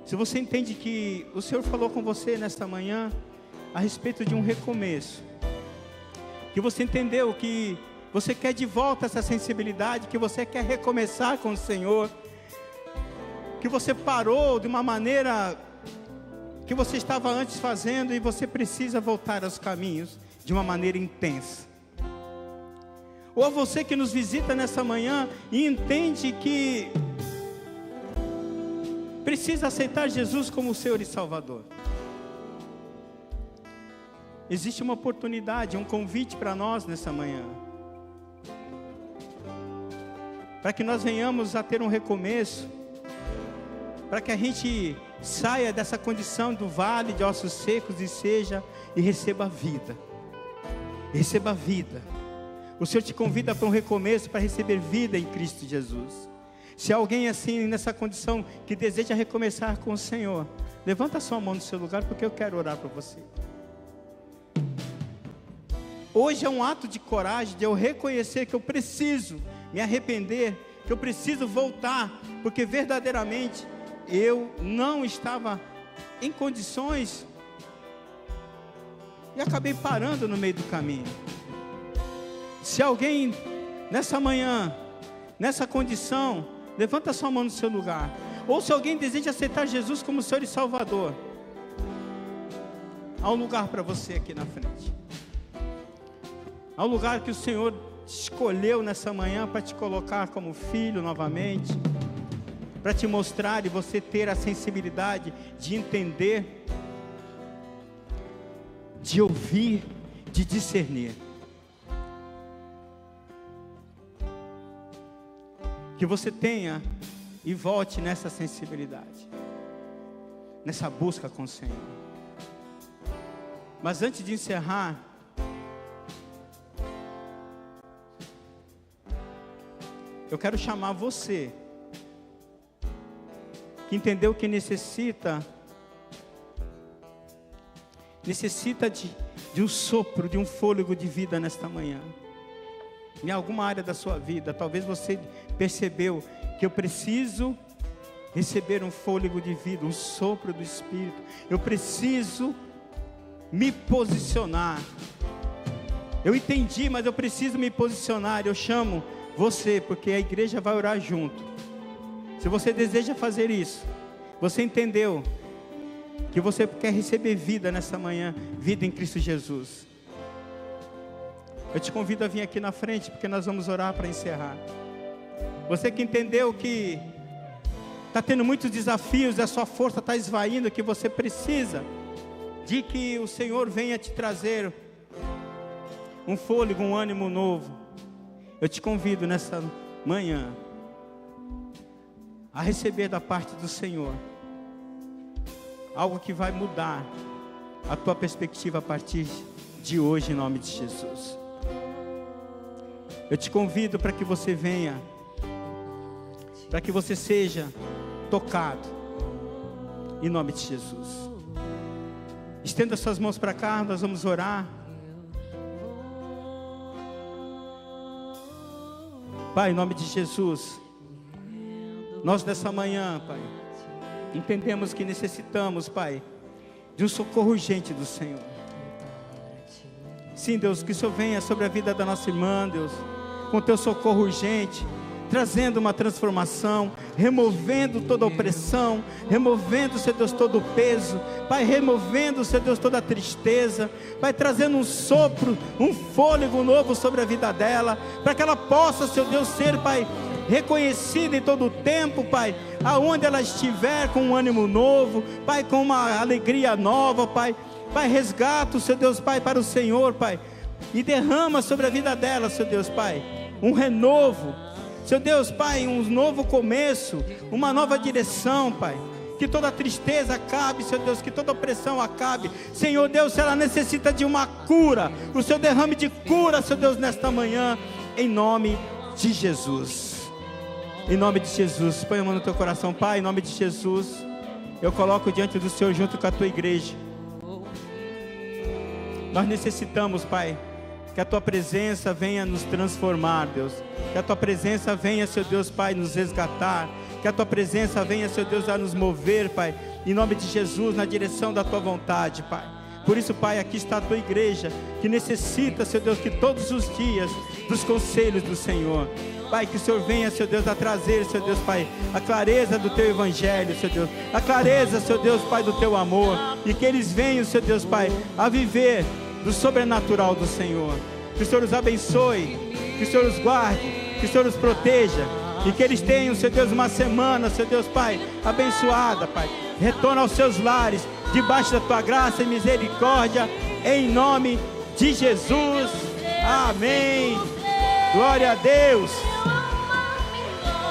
Se você entende que o Senhor falou com você nesta manhã a respeito de um recomeço, que você entendeu que você quer de volta essa sensibilidade, que você quer recomeçar com o Senhor, que você parou de uma maneira que você estava antes fazendo e você precisa voltar aos caminhos de uma maneira intensa. Ou a você que nos visita nessa manhã e entende que precisa aceitar Jesus como o Senhor e Salvador. Existe uma oportunidade, um convite para nós nessa manhã, para que nós venhamos a ter um recomeço, para que a gente saia dessa condição do vale de ossos secos e receba vida. Receba vida. O Senhor te convida para um recomeço, para receber vida em Cristo Jesus. Se alguém assim nessa condição que deseja recomeçar com o Senhor, levanta a sua mão no seu lugar, porque eu quero orar para você. Hoje é um ato de coragem, de eu reconhecer que eu preciso me arrepender, que eu preciso voltar, porque verdadeiramente eu não estava em condições e acabei parando no meio do caminho. Se alguém nessa manhã, nessa condição, levanta sua mão no seu lugar. Ou se alguém deseja aceitar Jesus como Senhor e Salvador, há um lugar para você aqui na frente. Há um lugar que o Senhor escolheu nessa manhã para te colocar como filho novamente, para te mostrar e você ter a sensibilidade de entender, de ouvir, de discernir. Que você tenha e volte nessa sensibilidade, nessa busca com o Senhor. Mas antes de encerrar, eu quero chamar você, que entendeu que necessita de um sopro, de um fôlego de vida nesta manhã. Em alguma área da sua vida, talvez você percebeu que eu preciso receber um fôlego de vida, um sopro do Espírito. Eu preciso me posicionar. Eu entendi, mas eu preciso me posicionar. Eu chamo você, porque a igreja vai orar junto. Se você deseja fazer isso, você entendeu que você quer receber vida nessa manhã, vida em Cristo Jesus, eu te convido a vir aqui na frente, porque nós vamos orar para encerrar. Você que entendeu que está tendo muitos desafios, a sua força está esvaindo, que você precisa de que o Senhor venha te trazer um fôlego, um ânimo novo. Eu te convido nessa manhã a receber da parte do Senhor algo que vai mudar a tua perspectiva a partir de hoje, em nome de Jesus. Eu te convido para que você venha, para que você seja tocado, em nome de Jesus. Estenda suas mãos para cá, nós vamos orar. Pai, em nome de Jesus, nós nessa manhã, Pai, entendemos que necessitamos, Pai, de um socorro urgente do Senhor. Sim, Deus, que o Senhor venha sobre a vida da nossa irmã, Deus, com o teu socorro urgente, trazendo uma transformação, removendo toda a opressão, removendo, Senhor Deus, todo o peso, Pai, removendo, Senhor Deus, toda a tristeza, Pai, trazendo um sopro, um fôlego novo sobre a vida dela, para que ela possa, Senhor Deus, ser, Pai, reconhecida em todo o tempo, Pai, aonde ela estiver, com um ânimo novo, Pai, com uma alegria nova, Pai, Pai, resgata, Senhor Deus, Pai, para o Senhor, Pai, e derrama sobre a vida dela, Senhor Deus, Pai, um renovo, Senhor Deus, Pai, um novo começo, uma nova direção, Pai, que toda tristeza acabe, Senhor Deus, que toda opressão acabe. Senhor Deus, se ela necessita de uma cura, o Seu derrame de cura, Senhor Deus, nesta manhã, em nome de Jesus. Em nome de Jesus, põe a mão no teu coração, Pai, em nome de Jesus, eu coloco diante do Senhor junto com a tua igreja. Nós necessitamos, Pai, que a tua presença venha nos transformar, Deus. Que a tua presença venha, Senhor Deus, Pai, nos resgatar. Que a tua presença venha, Senhor Deus, a nos mover, Pai, em nome de Jesus, na direção da tua vontade, Pai. Por isso, Pai, aqui está a tua igreja, que necessita, Senhor Deus, que todos os dias, dos conselhos do Senhor, Pai, que o Senhor venha, Senhor Deus, a trazer, Senhor Deus, Pai, a clareza do teu evangelho, Senhor Deus, a clareza, Senhor Deus, Pai, do teu amor, e que eles venham, Senhor Deus, Pai, a viver do sobrenatural do Senhor. Que o Senhor os abençoe, que o Senhor os guarde, que o Senhor os proteja, e que eles tenham, Senhor Deus, uma semana, Senhor Deus, Pai, abençoada, Pai. Retorna aos seus lares, debaixo da tua graça e misericórdia, em nome de Jesus. Amém. Glória a Deus.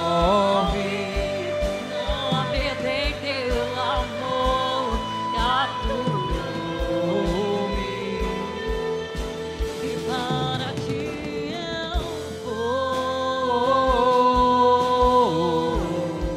Corre